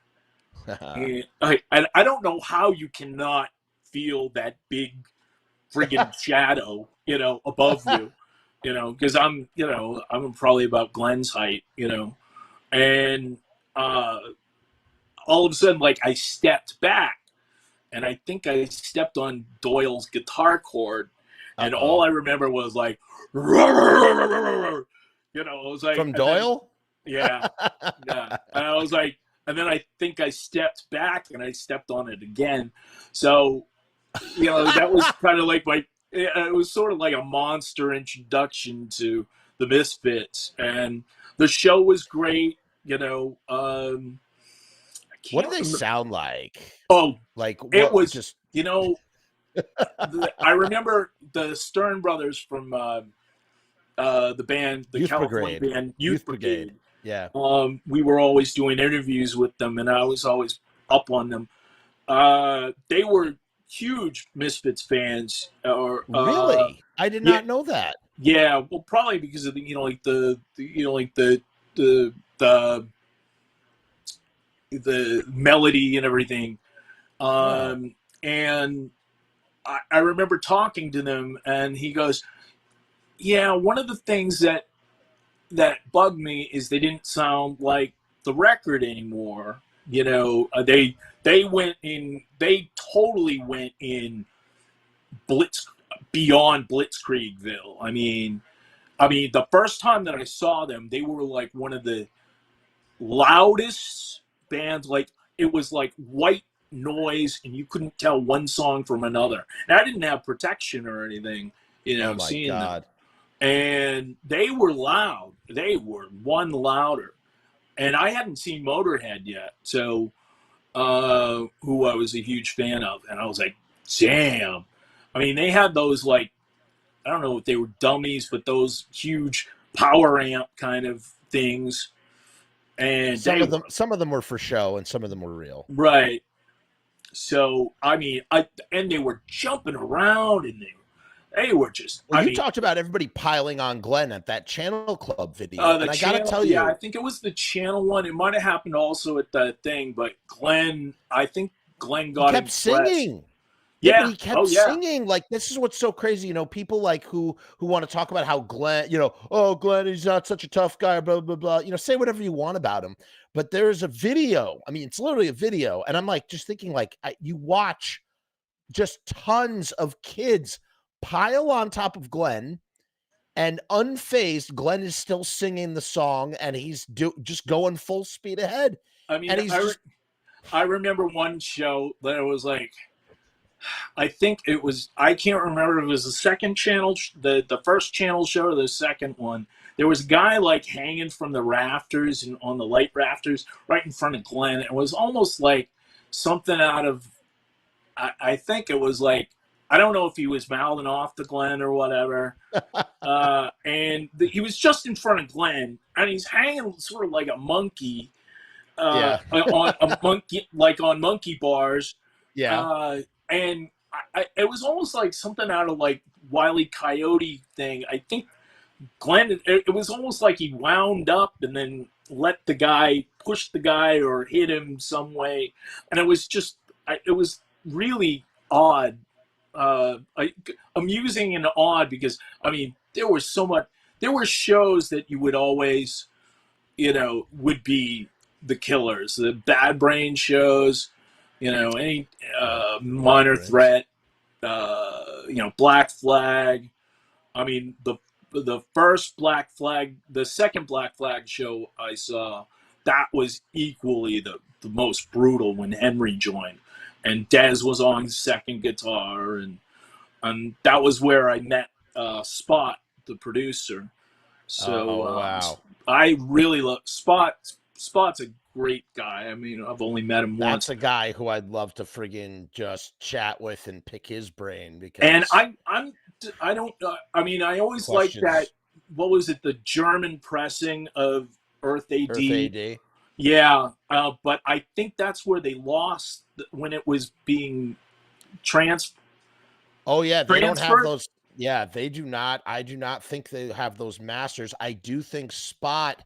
And I don't know how you cannot feel that big friggin' shadow, above you, because I'm probably about Glenn's height, and all of a sudden, like, I stepped back, and I think I stepped on Doyle's guitar cord, and all I remember was like, it was like from Doyle. Yeah. And I was like, and then I think I stepped back and I stepped on it again. So, that was kind of like it was sort of like a monster introduction to the Misfits. And the show was great, What do they sound like? Oh, like it was just, I remember the Stern brothers from the band, the Youth California Brigade. band, Youth Brigade. Yeah. We were always doing interviews with them, and I was always up on them. They were huge Misfits fans. Really? I did not know that. Yeah, well, probably because of the melody and everything. And I remember talking to them, and he goes, "Yeah, one of the things that bugged me is they didn't sound like the record anymore. You know, they totally went in beyond Blitzkriegville. I mean, the first time that I saw them, they were like one of the loudest bands. Like, it was like white noise, and you couldn't tell one song from another. And I didn't have protection or anything, you know, seeing them. And they were loud. They were one louder. And I hadn't seen Motorhead yet, so who I was a huge fan of. And I was like, damn. I mean, they had those, like, I don't know if they were dummies, but those huge power amp kind of things. And some of them were for show, and some of them were real. Right. So, I mean, and they were jumping around, and they were just. Well, you talked about everybody piling on Glenn at that Channel Club video, and I gotta tell you, I think it was the Channel one. It might have happened also at that thing, but I think Glenn got kept singing. Yeah, but he kept singing. Like, this is what's so crazy, you know. People like who want to talk about how Glenn, you know, oh, Glenn, he's not such a tough guy, blah blah blah. You know, say whatever you want about him, but there is a video. I mean, it's literally a video, and I'm like, just thinking, like, you watch just tons of kids pile on top of Glenn, and unfazed, Glenn is still singing the song, and he's just going full speed ahead. I mean, I remember one show that it was like, I think it was, I can't remember if it was the second channel, the first Channel show or the second one. There was a guy like hanging from the rafters and on the light rafters right in front of Glenn. It was almost like something out of, I think it was like, I don't know if he was mouthing off to Glenn or whatever. And he was just in front of Glenn, and he's hanging sort of like a monkey on a monkey, like on monkey bars. Yeah. And it was almost like something out of like Wile E. Coyote thing. I think Glenn, it was almost like he wound up and then let the guy push the guy or hit him some way. And it was just, it was really odd. Amusing and odd, because I mean, there were shows that you would always, you know, would be the killers, the Bad Brain shows, you know, any Minor Threat, you know, Black Flag. I mean, the first Black Flag, the second Black Flag show I saw, that was equally the most brutal when Henry joined. And Dez was on second guitar, and that was where I met Spot, the producer. So wow. I really love Spot. Spot's a great guy. I mean, I've only met him once. That's a guy who I'd love to friggin' just chat with and pick his brain. Because and I don't. I mean, I always like that. What was it? The German pressing of Earth AD. Earth AD. Yeah, but I think that's where they lost when it was being transferred. Oh yeah, they don't have those. Yeah, they do not. I do not think they have those masters. I do think Spot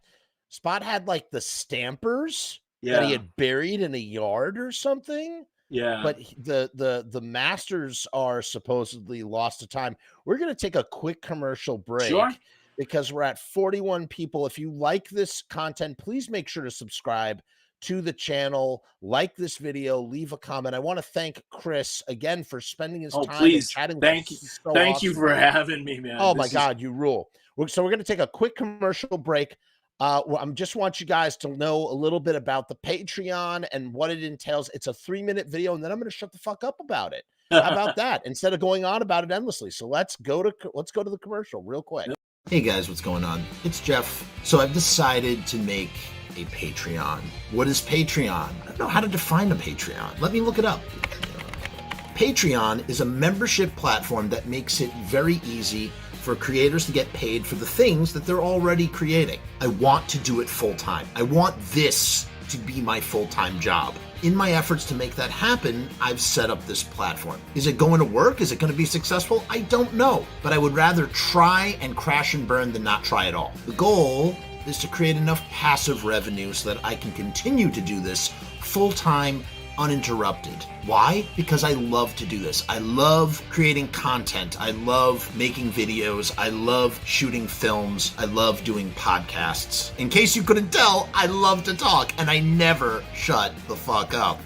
had like the stampers that he had buried in a yard or something. Yeah, but the masters are supposedly lost to time. We're gonna take a quick commercial break. Sure. Because we're at 41 people. If you like this content, please make sure to subscribe to the channel, like this video, leave a comment. I want to thank Chris again for spending his time and chatting. Thank you. So thank awesome. you for having me, man. Oh my God, you rule. So we're going to take a quick commercial break. I just want you guys to know a little bit about the Patreon and what it entails. It's a 3-minute video, and then I'm going to shut the fuck up about it. How about that? Instead of going on about it endlessly. So let's go to the commercial real quick. Hey guys, what's going on? It's Jeff. So I've decided to make a Patreon. What is Patreon? I don't know how to define a Patreon. Let me look it up. Patreon is a membership platform that makes it very easy for creators to get paid for the things that they're already creating. I want to do it full time. I want this to be my full-time job. In my efforts to make that happen, I've set up this platform. Is it going to work? Is it going to be successful? I don't know, but I would rather try and crash and burn than not try at all. The goal is to create enough passive revenue so that I can continue to do this full-time, uninterrupted. Why? Because I love to do this. I love creating content. I love making videos. I love shooting films. I love doing podcasts. In case you couldn't tell, I love to talk and I never shut the fuck up.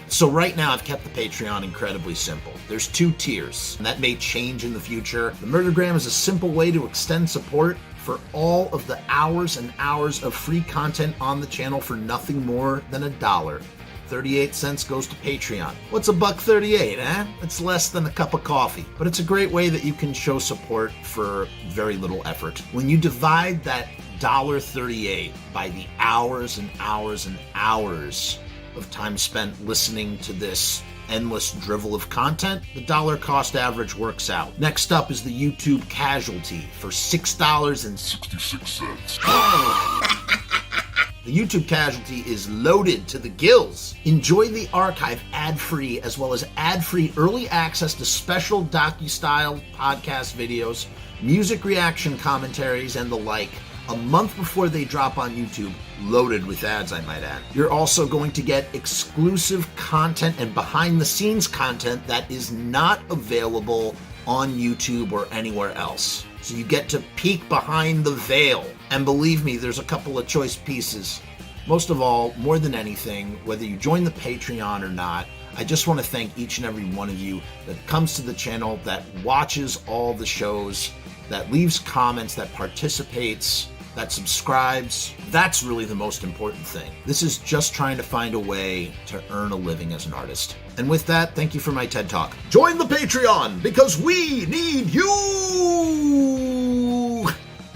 So right now I've kept the Patreon incredibly simple. There's 2 tiers, and that may change in the future. The Murdergram is a simple way to extend support for all of the hours and hours of free content on the channel for nothing more than $1. 38 cents goes to Patreon. What's $1.38, eh? It's less than a cup of coffee, but it's a great way that you can show support for very little effort. When you divide that $1.38 by the hours and hours and hours of time spent listening to this endless drivel of content, the dollar cost average works out. Next up is the YouTube Casualty for $6.66. The YouTube Casualty is loaded to the gills. Enjoy the archive ad-free, as well as ad-free early access to special docu-style podcast videos, music reaction commentaries, and the like, a month before they drop on YouTube, loaded with ads, I might add. You're also going to get exclusive content and behind-the-scenes content that is not available on YouTube or anywhere else. So you get to peek behind the veil. And believe me, there's a couple of choice pieces. Most of all, more than anything, whether you join the Patreon or not, I just want to thank each and every one of you that comes to the channel, that watches all the shows, that leaves comments, that participates, that subscribes. That's really the most important thing. This is just trying to find a way to earn a living as an artist. And with that, thank you for my TED Talk. Join the Patreon, because we need you!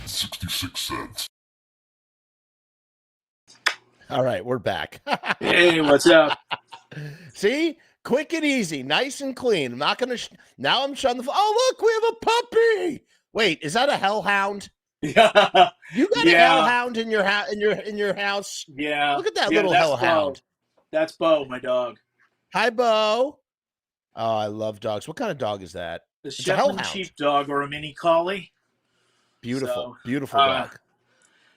66 cents. All right, we're back. Hey, what's up? See? Quick and easy, nice and clean. I'm not going to... Now I'm shutting the... Oh, look, we have a puppy! Wait, is that a hellhound? Yeah. You got a hellhound in your house? In your house? Yeah. Look at that little hellhound. That's Bo, my dog. Hi, Bo. Oh, I love dogs. What kind of dog is that? The It's a Shetland hellhound. sheepdog or a mini collie. Beautiful, So, beautiful dog.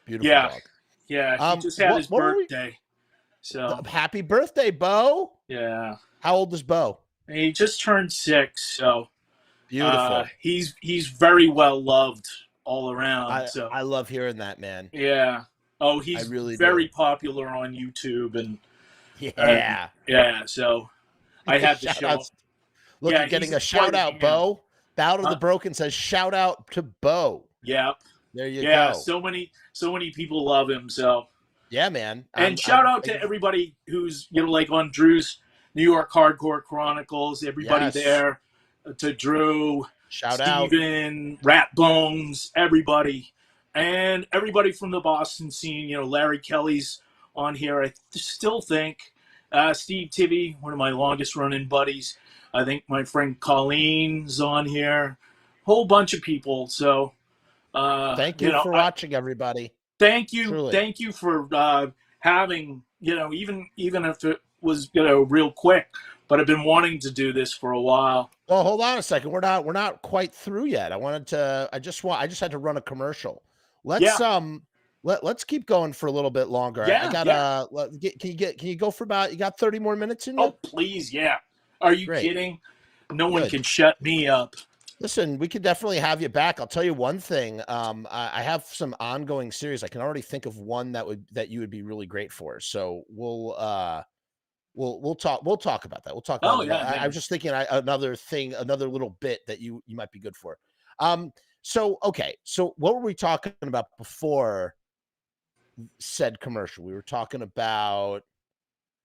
Beautiful dog. Yeah, he just had his birthday. So happy birthday, Bo. Yeah. How old is Bo? He just turned 6, so beautiful. He's very well loved all around. I love hearing that, man. Yeah. Oh, he's really very popular on YouTube and yeah. So I had to show. Look, you're getting a shout out, Bo. Bow to the Broken says shout out to Bo. Yep. There you go. Yeah, so many people love him. So yeah, man. And shout out to everybody who's like on Drew's New York Hardcore Chronicles. Everybody there, to Drew, Steven, Rat Bones, everybody, and everybody from the Boston scene. Larry Kelly's on here. I still think Steve Tibby, one of my longest running buddies. I think my friend Colleen's on here. Whole bunch of people. So. Thank you for watching, everybody. Thank you. Truly. Thank you for having, even if it was, real quick, but I've been wanting to do this for a while. Well, hold on a second. We're not quite through yet. I just had to run a commercial. Let's keep going for a little bit longer. Yeah, can you go for you got 30 more minutes in you? Oh, please. Yeah. Are you kidding? No one can shut me up. Listen, we could definitely have you back. I'll tell you one thing. I have some ongoing series. I can already think of one that you would be really great for. So we'll talk about that. We'll talk about it. I was just thinking another little bit that you might be good for. So what were we talking about before said commercial? We were talking about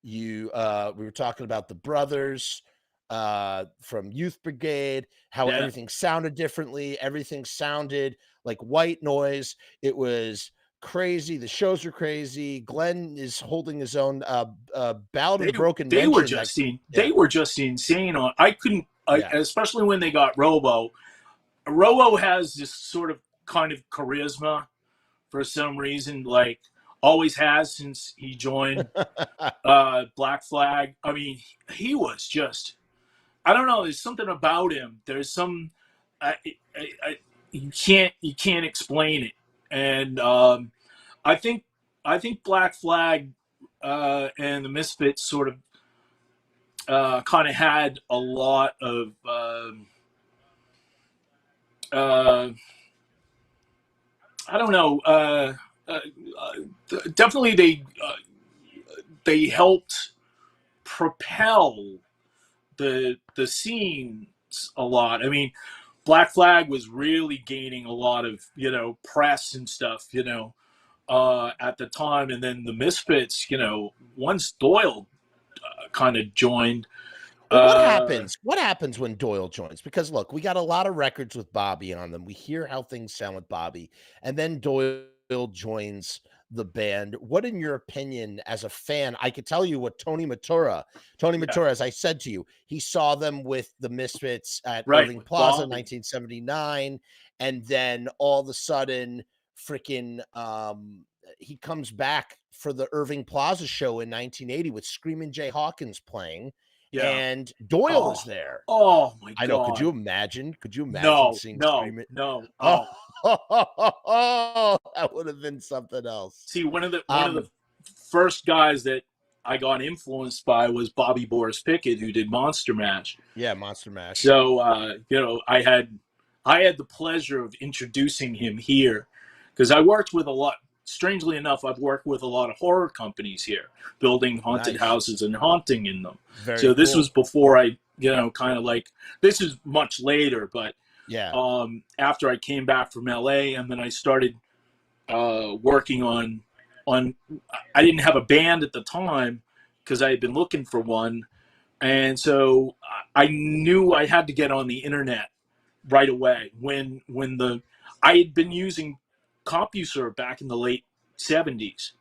we were talking about the brothers from Youth Brigade, how everything sounded differently. Everything sounded like white noise. It was crazy. The shows are crazy. Glenn is holding his own Ballad of the Broken They Mention. They were just insane on. I couldn't, especially when they got Robo. Robo has this sort of kind of charisma for some reason, like always has since he joined Black Flag. I mean, he was just, I don't know. There's something about him. There's some, you can't explain it. And I think Black Flag and the Misfits sort of kind of had a lot of I don't know. Definitely, they helped propel the scene a lot. I mean, Black Flag was really gaining a lot of press and stuff at the time, and then the Misfits, once Doyle kind of joined. What happens? What happens when Doyle joins? Because look, we got a lot of records with Bobby on them. We hear how things sound with Bobby, and then Doyle joins the band. What, in your opinion, as a fan, I could tell you what Tony Matura, as I said to you, he saw them with the Misfits at Irving Plaza in 1979, and then all of a sudden, freaking, he comes back for the Irving Plaza show in 1980 with Screamin' Jay Hawkins playing. Yeah. And Doyle is there. Oh my God! I know. Could you imagine? Seeing Screamin'? No. Oh, that would have been something else. See, one of the first guys that I got influenced by was Bobby Boris Pickett, who did Monster Mash. Yeah, Monster Mash. So I had the pleasure of introducing him here because I worked with a lot. Strangely enough, I've worked with a lot of horror companies here, building haunted houses and haunting in them. So this was before I, kind of like, this is much later, but after I came back from LA, and then I started working on, I didn't have a band at the time because I had been looking for one. And so I knew I had to get on the internet right away when I had been using CompuServe back in the late 70s.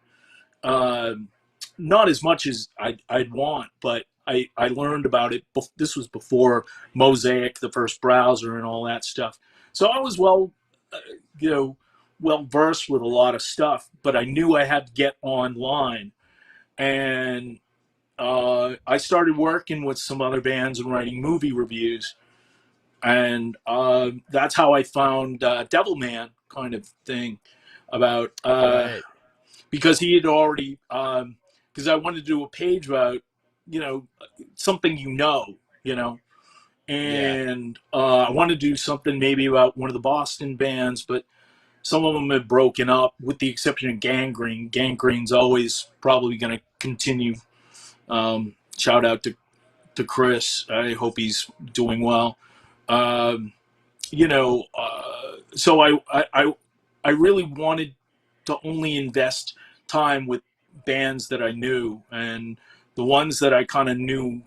Not as much as I'd want, but I learned about it. This was before Mosaic, the first browser, and all that stuff. So I was well versed with a lot of stuff, but I knew I had to get online. And I started working with some other bands and writing movie reviews. And that's how I found Devilman kind of thing about because he had already because I wanted to do a page about something and I wanted to do something maybe about one of the Boston bands, but some of them had broken up with the exception of Gangrene. Gangrene's always probably going to continue. Shout out to Chris. I hope he's doing well. So I really wanted to only invest time with bands that I knew, and the ones that I kind of knew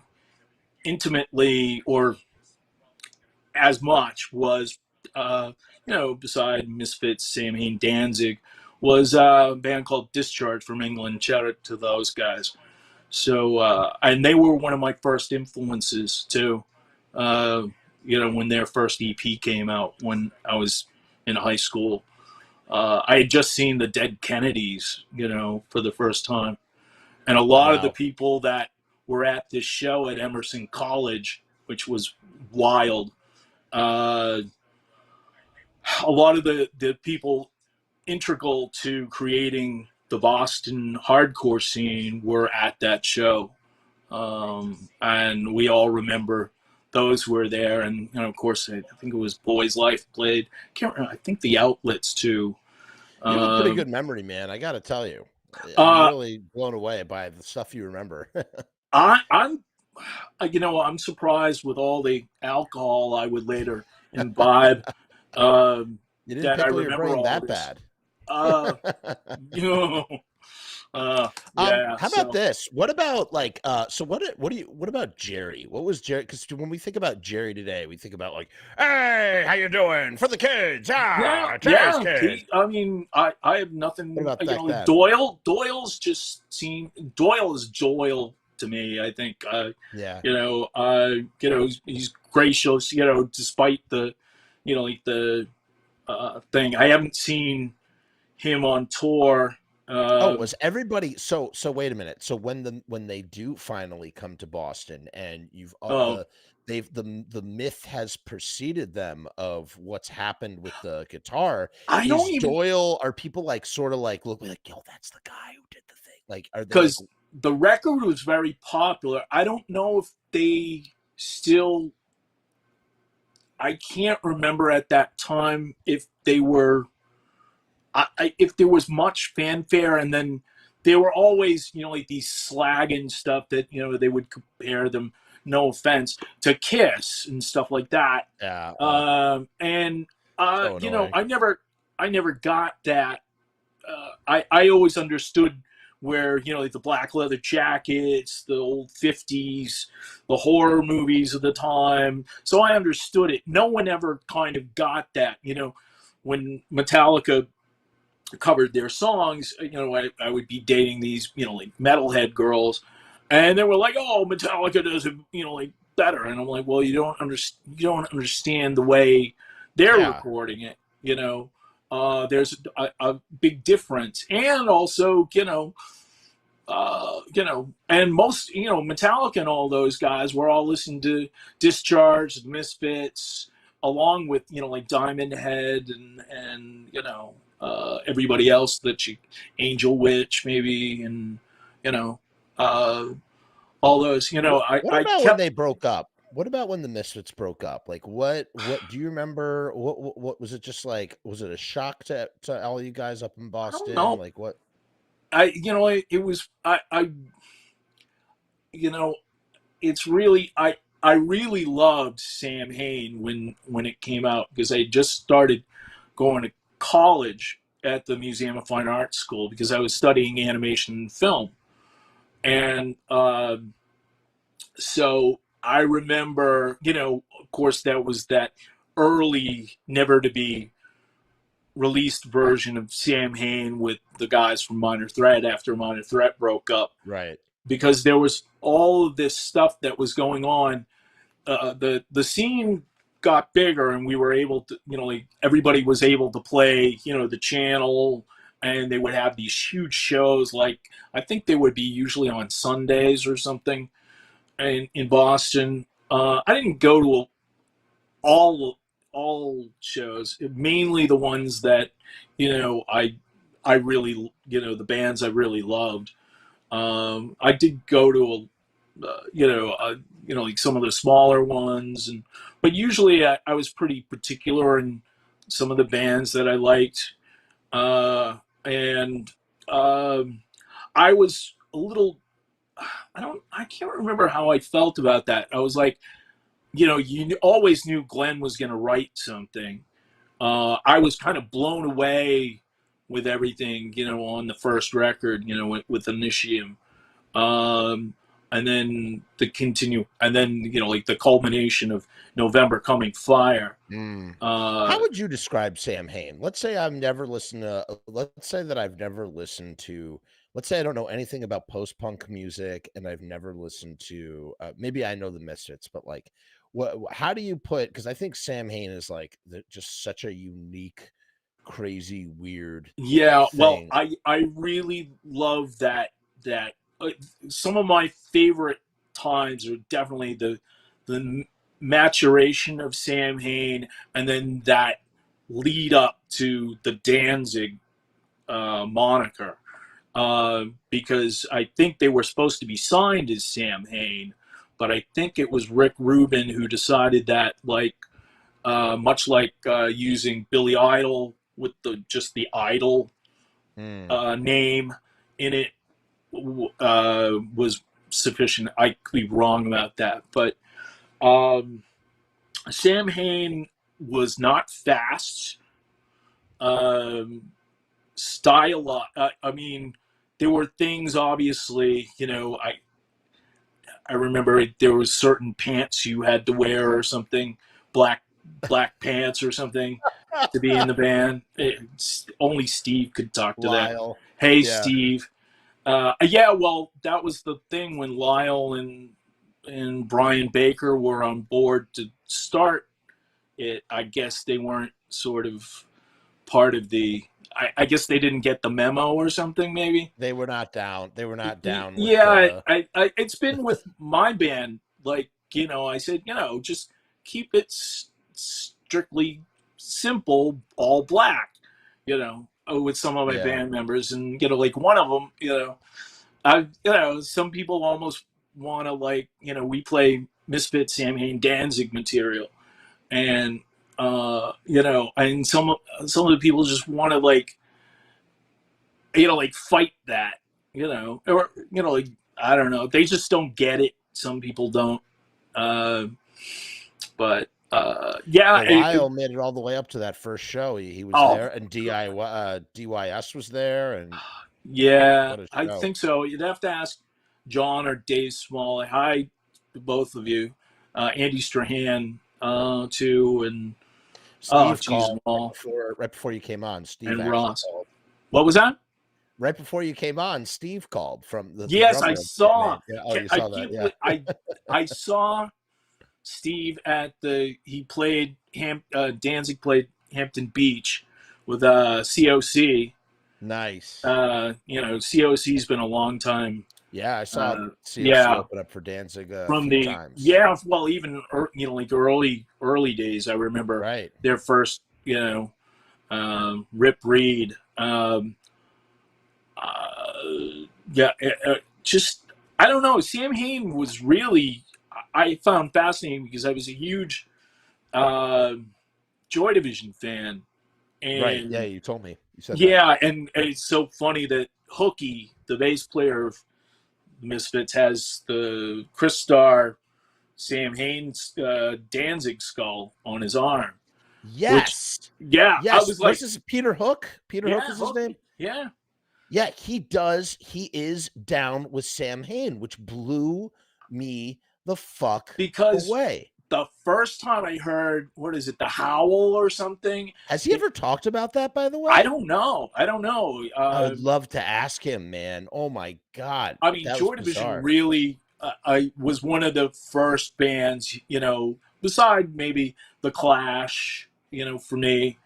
intimately or as much was, beside Misfits, Samhain, Danzig, was a band called Discharge from England. Shout out to those guys. So, and they were one of my first influences too. When their first EP came out when I was in high school. I had just seen the Dead Kennedys, for the first time. And a lot of the people that were at this show at Emerson College, which was wild, a lot of the people integral to creating the Boston hardcore scene were at that show. And we all remember those who were there, and of course, I think it was Boys Life played. I think the Outlets too. You have a pretty good memory, man. I got to tell you, I'm really blown away by the stuff you remember. I'm surprised with all the alcohol I would later imbibe. You didn't pickle your brain that bad. Yeah. How about this? What about like so what about Jerry? What was Jerry? Because when we think about Jerry today, we think about like, hey, how you doing? For the kids, Jerry's kids. I mean, I have nothing. What about that? That? Doyle's just seen. Doyle is Doyle to me. I think. Yeah. He's gracious. Despite the, like the thing. I haven't seen him on tour. Was everybody so wait a minute. So when they do finally come to Boston and you've the myth has preceded them of what's happened with the guitar. Doyle, are people like sort of like look like, yo, that's the guy who did the thing? Like, are they because the record was very popular. I don't know if they still, I can't remember at that time if they were, if there was much fanfare, and then there were always, like these slagging stuff that, they would compare them, no offense, to Kiss and stuff like that. Yeah. I never got that. I always understood where, like the black leather jackets, the old 50s, the horror movies of the time. So I understood it. No one ever kind of got that, when Metallica covered their songs, I would be dating these, like metalhead girls, and they were like, "Oh, Metallica does it, like better," and I'm like, "Well, you don't understand the way they're recording it, There's a big difference, and also, and most, Metallica and all those guys were all listening to Discharge, the Misfits, along with, like Diamond Head and everybody else Angel Witch maybe, and all those. What about when they broke up? What about when the Misfits broke up? Like, what do you remember? What was it? Just like, was it a shock to all you guys up in Boston? Like, what? It's really, I really loved Samhain when it came out, because I just started going to college at the Museum of Fine Arts School because I was studying animation and film. And so I remember, of course, that was that early, never to be released version of Samhain with the guys from Minor Threat after Minor Threat broke up. Right. Because there was all of this stuff that was going on. The scene got bigger, and we were able to, everybody was able to play, the channel, and they would have these huge shows. Like, I think they would be usually on Sundays or something in Boston. I didn't go to all shows, mainly the ones that, I really, the bands I really loved. I did go to like some of the smaller ones, but usually I was pretty particular in some of the bands that I liked, and I was a little, I can't remember how I felt about that. I was like, you always knew Glenn was going to write something. I was kind of blown away with everything, on the first record, with Initium. And then like the culmination of November Coming Fire. How would you describe Samhain? Let's say I've never listened to, let's say I don't know anything about post-punk music, and I've never listened to, maybe I know the Misfits, but like, how do you put, because I think Samhain is like just such a unique, crazy, weird thing. Well, I really love that some of my favorite times are definitely the maturation of Samhain, and then that lead up to the Danzig moniker, because I think they were supposed to be signed as Samhain, but I think it was Rick Rubin who decided that, like, much like using Billy Idol with just the Idol name in it was sufficient. I could be wrong about that, but Samhain was not fast. Style. I mean, there were things, obviously, I remember there was certain pants you had to wear or something, black pants or something to be in the band. Only Steve could talk to Lyle. that. Hey, Yeah. Steve. Yeah, well, that was the thing when Lyle and Brian Baker were on board to start it. I guess they weren't sort of part of the. I guess they didn't get the memo or something. Maybe they were not down. They were not down. Yeah, I it's been with my band. Like, I said, just keep it strictly simple, all black. With some of my band members, and like one of them, some people almost want to we play Misfits, Samhain, Danzig material, and and some of the people just want to fight that, or I don't know, they just don't get it. Some people don't, but Lyle made it all the way up to that first show. He was there, and DYS was there, and I think so. You'd have to ask John or Dave Small. Hi to both of you, Andy Strahan too, and Steve called right before you came on. Steve and Ross. Called. What was that? Right before you came on, Steve called from the. Yes, I saw. Yeah. Oh, you saw that? Yeah. I saw Steve at he played Danzig played Hampton Beach with COC. Nice. COC's been a long time. Yeah, I saw COC open up for Danzig from the times. Yeah, well, even like early days. I remember their first Rip Reed. Just I don't know. Samhain was really I found fascinating because I was a huge Joy Division fan. And, yeah, you told me. You said that. And it's so funny that Hookie, the bass player of Misfits, has the Chris Starr Samhain's Danzig skull on his arm. Yes. Yes. I was like, this is Peter Hook. Peter Hook is his name. Yeah. Yeah, he does. He is down with Samhain, which blew me the fuck away. The first time I heard, The Howl or something. Has he ever talked about that, by the way? I don't know. I would love to ask him, man. Oh, my God. I mean, Joy Division really was one of the first bands, beside maybe The Clash, for me.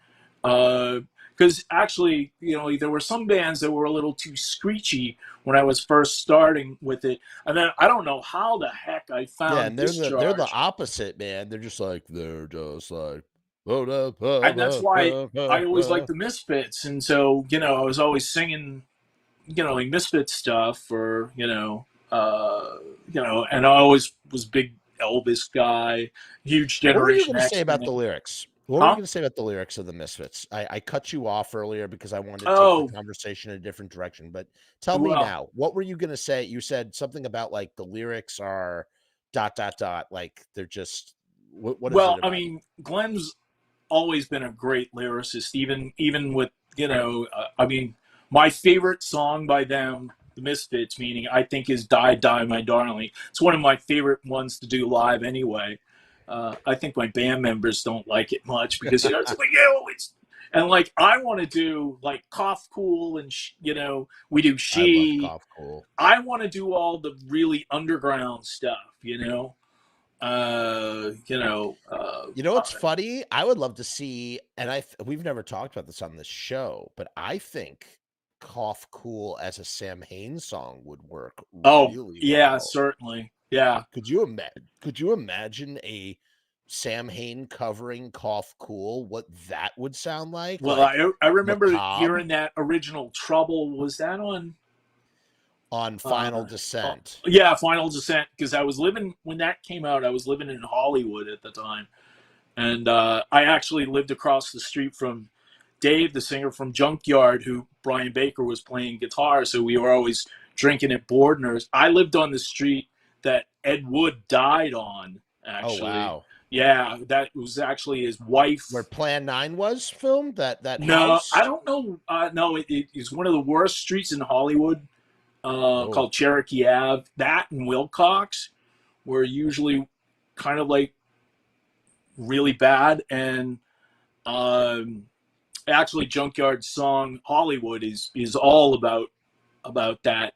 Because actually, there were some bands that were a little too screechy when I was first starting with it, and then I don't know how the heck I found. Yeah, and they're the opposite, man. They're just like and that's why I always liked the Misfits, and so I was always singing, like Misfits stuff, or and I always was big Elvis guy, huge Generation. What were you going to say about the lyrics? What were you going to say about the lyrics of the Misfits? I cut you off earlier because I wanted to take the conversation in a different direction. But tell me now, what were you going to say? You said something about like the lyrics are ... Like they're just what is it about? I mean, Glenn's always been a great lyricist. Even with I mean, my favorite song by them, the Misfits, meaning I think is "Die Die My Darling." It's one of my favorite ones to do live anyway. I think my band members don't like it much because it's like, and like I want to do like Cough Cool and we do She. I love Cough Cool. I want to do all the really underground stuff, what's funny? I would love to see, and we've never talked about this on this show, but I think Cough Cool as a Samhain song would work. Really well. Certainly. Yeah. Could you imagine a Samhain covering Cough Cool? What that would sound like? Well, like I remember hearing that original Trouble. Was that on Final Descent? Yeah, Final Descent. Because I was living when that came out. I was living in Hollywood at the time, and I actually lived across the street from Dave, the singer from Junkyard, who Brian Baker was playing guitar. So we were always drinking at Bordner's. I lived on the street that Ed Wood died on, actually. Oh, wow. Yeah, that was actually his wife. Where Plan 9 was filmed? That no, house? I don't know. No, it is one of the worst streets in Hollywood. called Cherokee Ave. That and Wilcox were usually kind of like really bad. And actually, Junkyard's song Hollywood is all about that.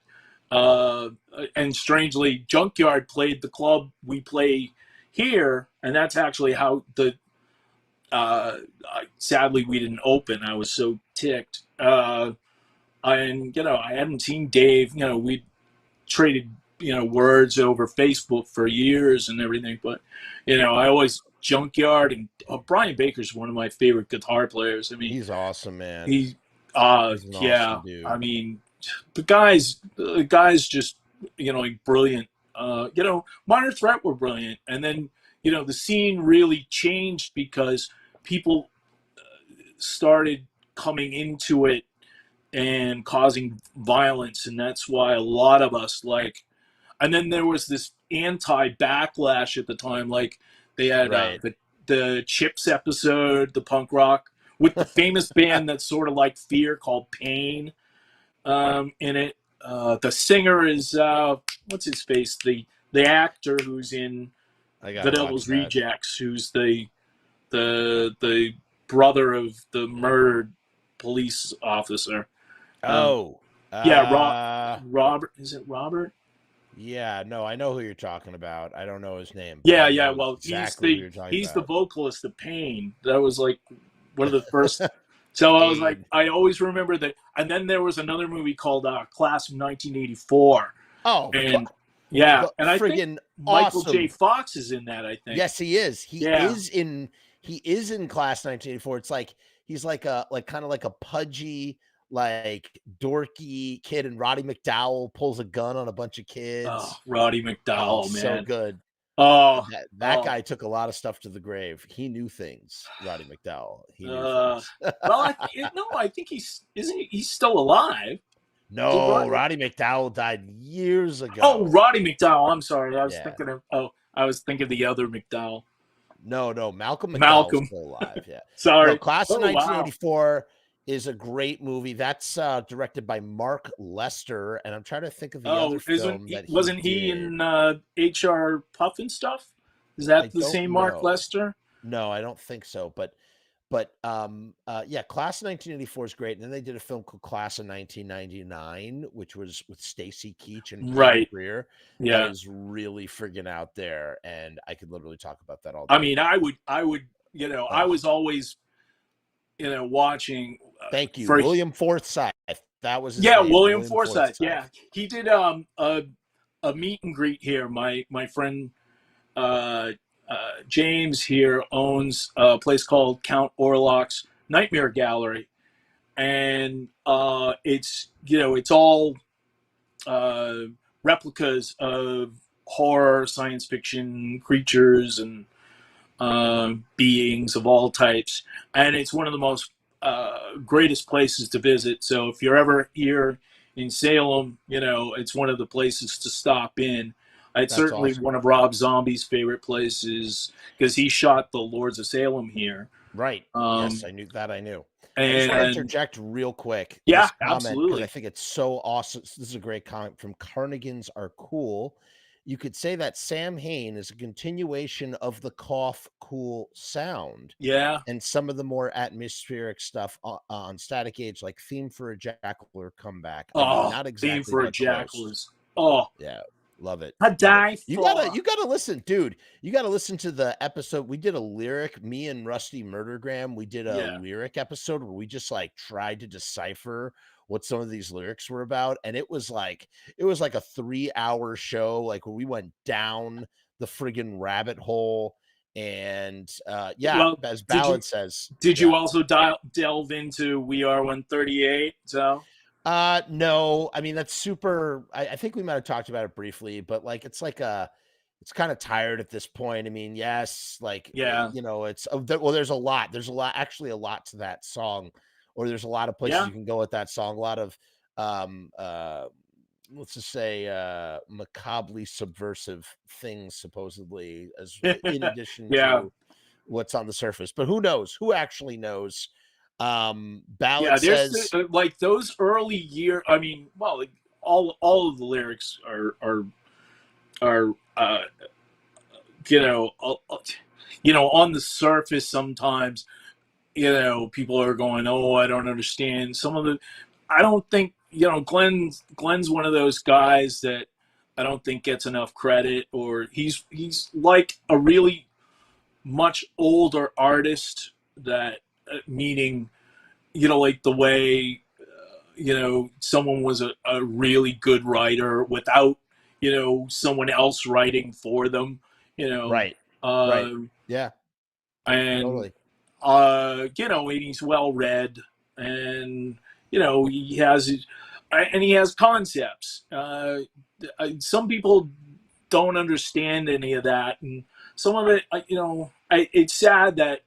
And strangely, Junkyard played the club we play here, and that's actually how the. Sadly, we didn't open. I was so ticked. And I hadn't seen Dave. We traded words over Facebook for years and everything. But I always Junkyard and Brian Baker's one of my favorite guitar players. I mean, he's awesome, man. He's awesome dude. I mean, the guys just like brilliant. Minor Threat were brilliant, and then the scene really changed because people started coming into it and causing violence, and that's why a lot of us and then there was this anti-backlash at the time, like they had the Chips episode, the punk rock with the famous band that's sort of like Fear called Pain in it. The singer is what's his face, the actor who's in The Devil's Rejects, who's the brother of the murdered police officer. Robert. Is it Robert? Yeah, no, I know who you're talking about. I don't know his name. Yeah. Well, exactly he's the vocalist of Pain. That was like one of the first. So I was like, I always remember that. And then there was another movie called Class of 1984. Oh, and yeah, and I think awesome. Michael J. Fox is in that. I think. Yes, he is. He is in Class 1984. It's like he's kind of like a pudgy, like dorky kid, and Roddy McDowell pulls a gun on a bunch of kids. Oh, Roddy McDowell, man, so good. Oh, that guy took a lot of stuff to the grave. He knew things. Roddy McDowell. He knew things. Well, I think he's still alive. No, Roddy McDowell died years ago. Oh, Roddy McDowell. I'm sorry. I was thinking of the other McDowell. No, Malcolm McDowell is still alive. Yeah. Sorry. No, Class of 1984 is a great movie. That's directed by Mark Lester, and I'm trying to think of the other film that wasn't he in HR Puff and stuff? Is that the same Mark Lester? No, I don't think so. But Class of 1984 is great. And then they did a film called Class of 1999, which was with Stacy Keach and Greer. Yeah, that is really friggin' out there, and I could literally talk about that all day. I mean, I would, I was always, watching. Thank you, William Forsythe. That was his name. William Forsythe. Yeah, he did a meet and greet here. My friend James here owns a place called Count Orlok's Nightmare Gallery, and it's all replicas of horror, science fiction creatures and beings of all types, and it's one of the most greatest places to visit. So if you're ever here in Salem, it's one of the places to stop in. It's certainly awesome. One of Rob Zombie's favorite places because he shot the Lords of Salem here. Right. Yes, I knew that. And I just want to interject real quick. Yeah, absolutely. I think it's so awesome. This is a great comment from Carnegans Are Cool. You could say that Samhain is a continuation of the Cough Cool sound. Yeah. And some of the more atmospheric stuff on Static Age, like Theme for a Jackal Comeback. Not exactly. Theme for a Jackal is. Oh. Yeah. Love it. I die. You gotta listen, dude. You gotta listen to the episode. We did a lyric, me and Rusty Murdergram. We did a lyric episode where we just tried to decipher what some of these lyrics were about, and it was like a 3-hour show, where we went down the friggin' rabbit hole. And as Ballad says, did you also delve into We Are 138? So. No, I mean, that's super. I think we might have talked about it briefly, but it's kind of tired at this point. I mean, yes, it's there's a lot actually a lot to that song, or there's a lot of places you can go with that song. A lot of, let's just say, macabrely subversive things, supposedly, as in addition to what's on the surface. But who knows? Who actually knows? Ballad says those early year. I mean, all of the lyrics are on the surface sometimes, people are going, oh, I don't understand some of the. I don't think Glenn's one of those guys that I don't think gets enough credit, or he's like a really much older artist that meaning like the way someone was a really good writer without someone else writing for them, right. Yeah, and totally. And he's well read, and he has concepts. Some people don't understand any of that, and some of it, it's sad that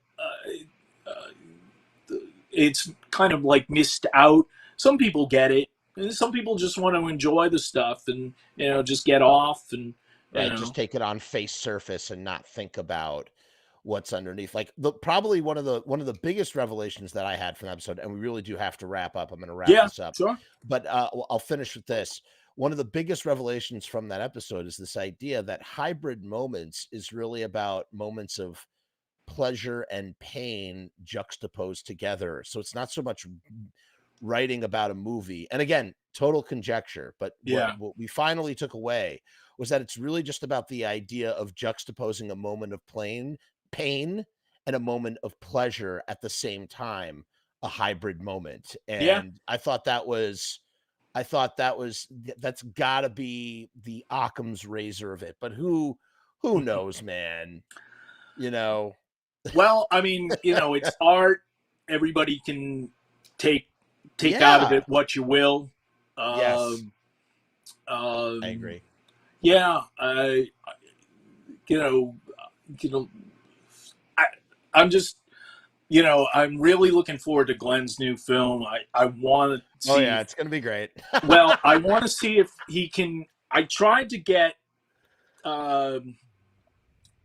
it's kind of like missed out. Some people get it, and some people just want to enjoy the stuff and just get off and just take it on face surface and not think about what's underneath. Like probably one of the biggest revelations that I had from the episode, and we really do have to wrap up. I'm going to wrap this up, sure. But I'll finish with this. One of the biggest revelations from that episode is this idea that hybrid moments is really about moments of pleasure and pain juxtaposed together. So it's not so much writing about a movie. And again, total conjecture, but what we finally took away was that it's really just about the idea of juxtaposing a moment of pain and a moment of pleasure at the same time, a hybrid moment. And I thought that's gotta be the Occam's razor of it, but who knows, man, Well, I mean, it's art. Everybody can take out of it what you will. Yes. I agree. Yeah. I'm just, I'm really looking forward to Glenn's new film. I want to see. Oh yeah, it's going to be great. Well, I want to see if he can. I tried to get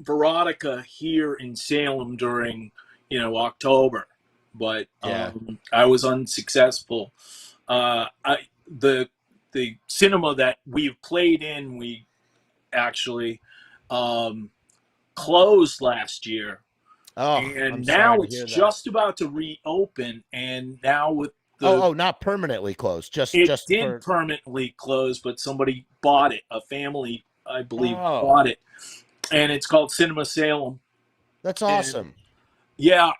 Veronica here in Salem during, October, but I was unsuccessful. The cinema that we've played in, we actually closed last year. Oh, and now it's just about to reopen, and now with the not permanently closed, just permanently close, but somebody bought it. A family, I believe, bought it, and it's called Cinema Salem. That's awesome.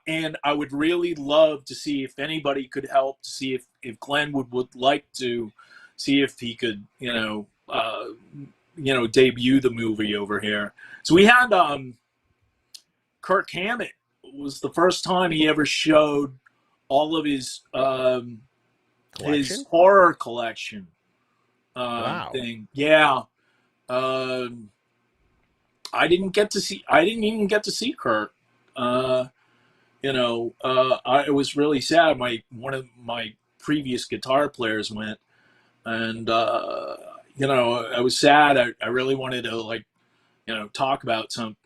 And I would really love to see if anybody could help to see if Glenn would like to see if he could debut the movie over here. So we had Kirk Hammett. It was the first time he ever showed all of his horror collection thing. Yeah. I didn't even get to see Kirk. I was really sad. One of my previous guitar players went, and I was sad. I really wanted to talk about some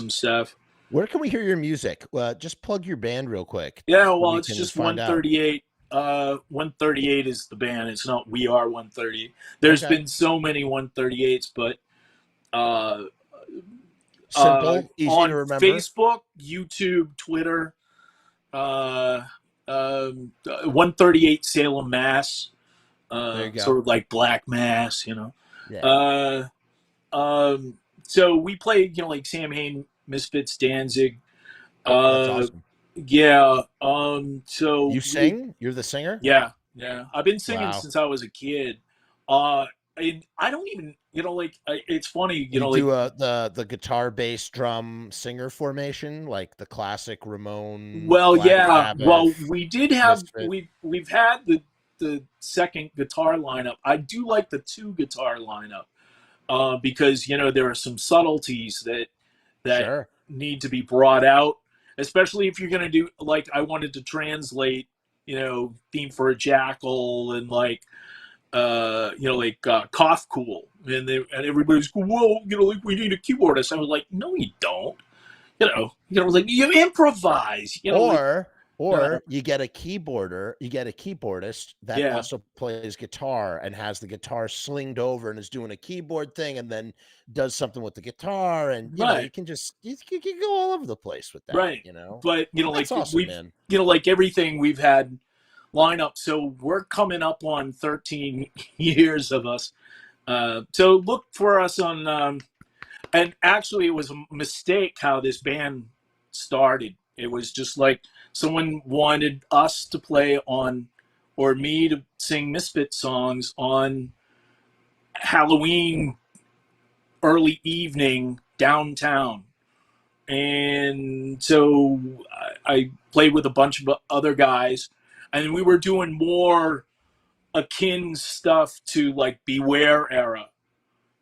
stuff. Where can we hear your music? Just plug your band real quick. Yeah, well, it's just 138. 138 is the band. It's not We Are 138. There's been so many 138s, but simple, easy on to remember. Facebook, YouTube, Twitter, 138 Salem, Mass. There you go. Sort of like Black Mass, Yeah. So we played, like Samhain, Misfits, Danzig. That's awesome. Yeah. So you sing? You're the singer? Yeah. I've been singing since I was a kid. And I don't even, it's funny, you do the guitar, bass, drum, singer formation, like the classic Ramon. Well, Black yeah. Sabbath, Well, we did have Misfit. we've had the second guitar lineup. I do like the two guitar lineup because there are some subtleties that Sure. need to be brought out, especially if you're going to do I wanted to translate Theme for a Jackal and Cough Cool, and everybody's going, well, we need a keyboardist. I was like, no, you don't. You improvise. Or Or you get a keyboardist that Yeah. also plays guitar and has the guitar slinged over and is doing a keyboard thing and then does something with the guitar. And, you know, you can go all over the place with that, right. you know? But, you know, That's like awesome, man. you know, like everything we've had line up. So we're coming up on 13 years of us. So look for us on, and actually it was a mistake how this band started. It was just like someone wanted us to play on, or me to sing Misfit songs on Halloween early evening downtown. And so I played with a bunch of other guys, and we were doing more akin stuff to like Beware era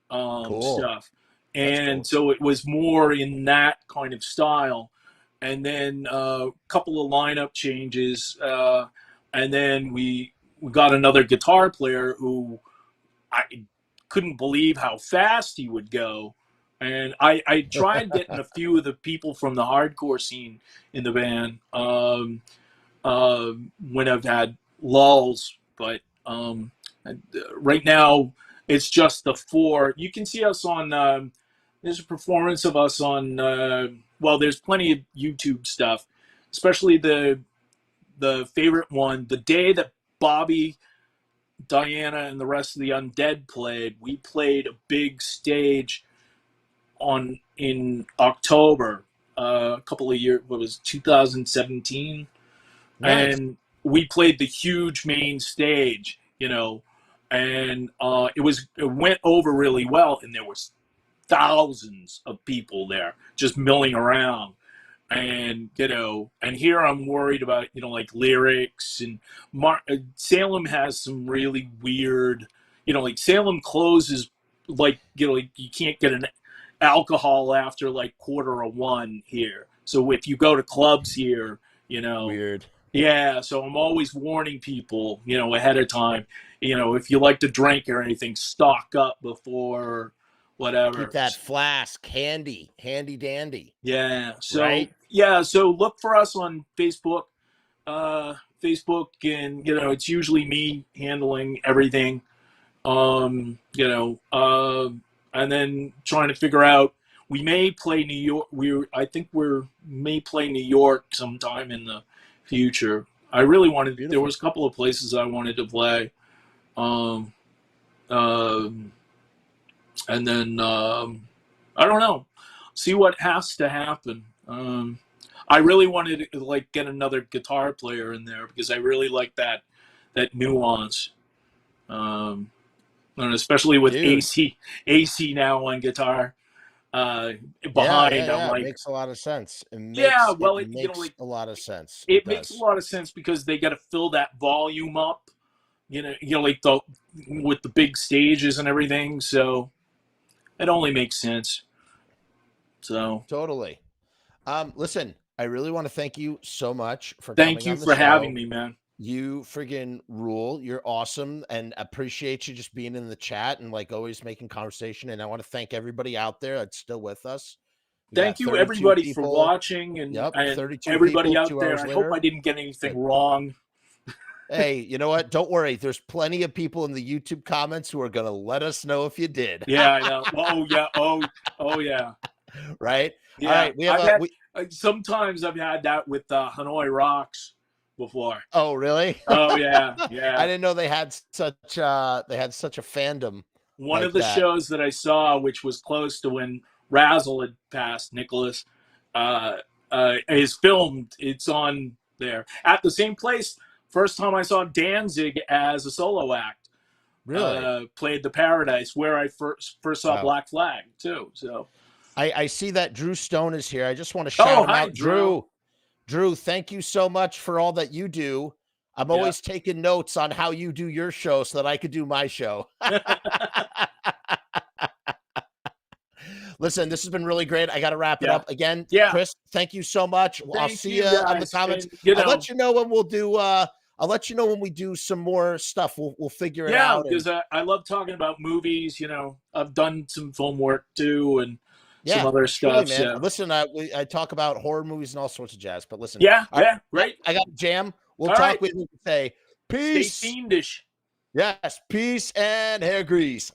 stuff. And cool. So it was more in that kind of style. And then a couple of lineup changes. And then we got another guitar player who I couldn't believe how fast he would go. And I tried getting a few of the people from the hardcore scene in the band when I've had lulls. But right now, it's just the four. You can see us on, there's a performance of us on, well, there's plenty of YouTube stuff, especially the favorite one, the day that Bobby, Diana, and the rest of the Undead played. We played a big stage in October, a couple of years, what was 2017? Nice. And we played the huge main stage, you know, and it went over really well, and there was thousands of people there just milling around. And, you know, and here I'm worried about, you know, like lyrics, and Salem has some really weird, you know, like Salem closes like, you know, like you can't get an alcohol after like 1:45 here. So if you go to clubs here, you know, weird. Yeah. So I'm always warning people, you know, ahead of time, you know, if you like to drink or anything, stock up before whatever. Keep that flask handy dandy. Yeah. So, right? Yeah. So look for us on Facebook, and, you know, it's usually me handling everything, you know, and then trying to figure out, we may play New York. I think may play New York sometime in the future. I really wanted, Beautiful. There was a couple of places I wanted to play. And then, I don't know, see what has to happen. I really wanted to like get another guitar player in there because I really like that nuance. And especially with AC now on guitar, behind. I'm like, it makes a lot of sense. It makes a lot of sense. It makes a lot of sense because they got to fill that volume up, you know, like with the big stages and everything. So it only makes sense. So totally. Listen, I really want to thank you so much for coming on the show. Having me, man. You friggin' rule. You're awesome, and appreciate you just being in the chat and like always making conversation. And I want to thank everybody out there that's still with us. Thank you, everybody, for watching, and, and 32 everybody out there. I hope I didn't get anything wrong. Hey, you know what? Don't worry. There's plenty of people in the YouTube comments who are going to let us know if you did. Yeah, I know. Oh, yeah. Oh, yeah. Right? Yeah. All right. Sometimes I've had that with Hanoi Rocks before. Oh, really? Oh, yeah. Yeah. I didn't know they had such a fandom. One of the shows that I saw, which was close to when Razzle had passed, Nicholas, is filmed. It's on there at the same place. First time I saw Danzig as a solo act. Really? Played the Paradise, where I first saw Black Flag too. So I see that Drew Stone is here. I just want to shout him out. Drew, thank you so much for all that you do. I'm always taking notes on how you do your show so that I could do my show. Listen, this has been really great. I got to wrap it up again. Chris, thank you so much. I'll see you on the comments. And, I'll let you know when we'll do. I'll let you know when we do some more stuff. We'll figure it out. Yeah, because I love talking about movies. You know, I've done some film work too, and some other stuff. Man. So. Listen, I talk about horror movies and all sorts of jazz, but listen. Yeah, right. Right. I got a jam. We'll all talk right. with you and say peace. Stay fiendish. Yes, peace and hair grease.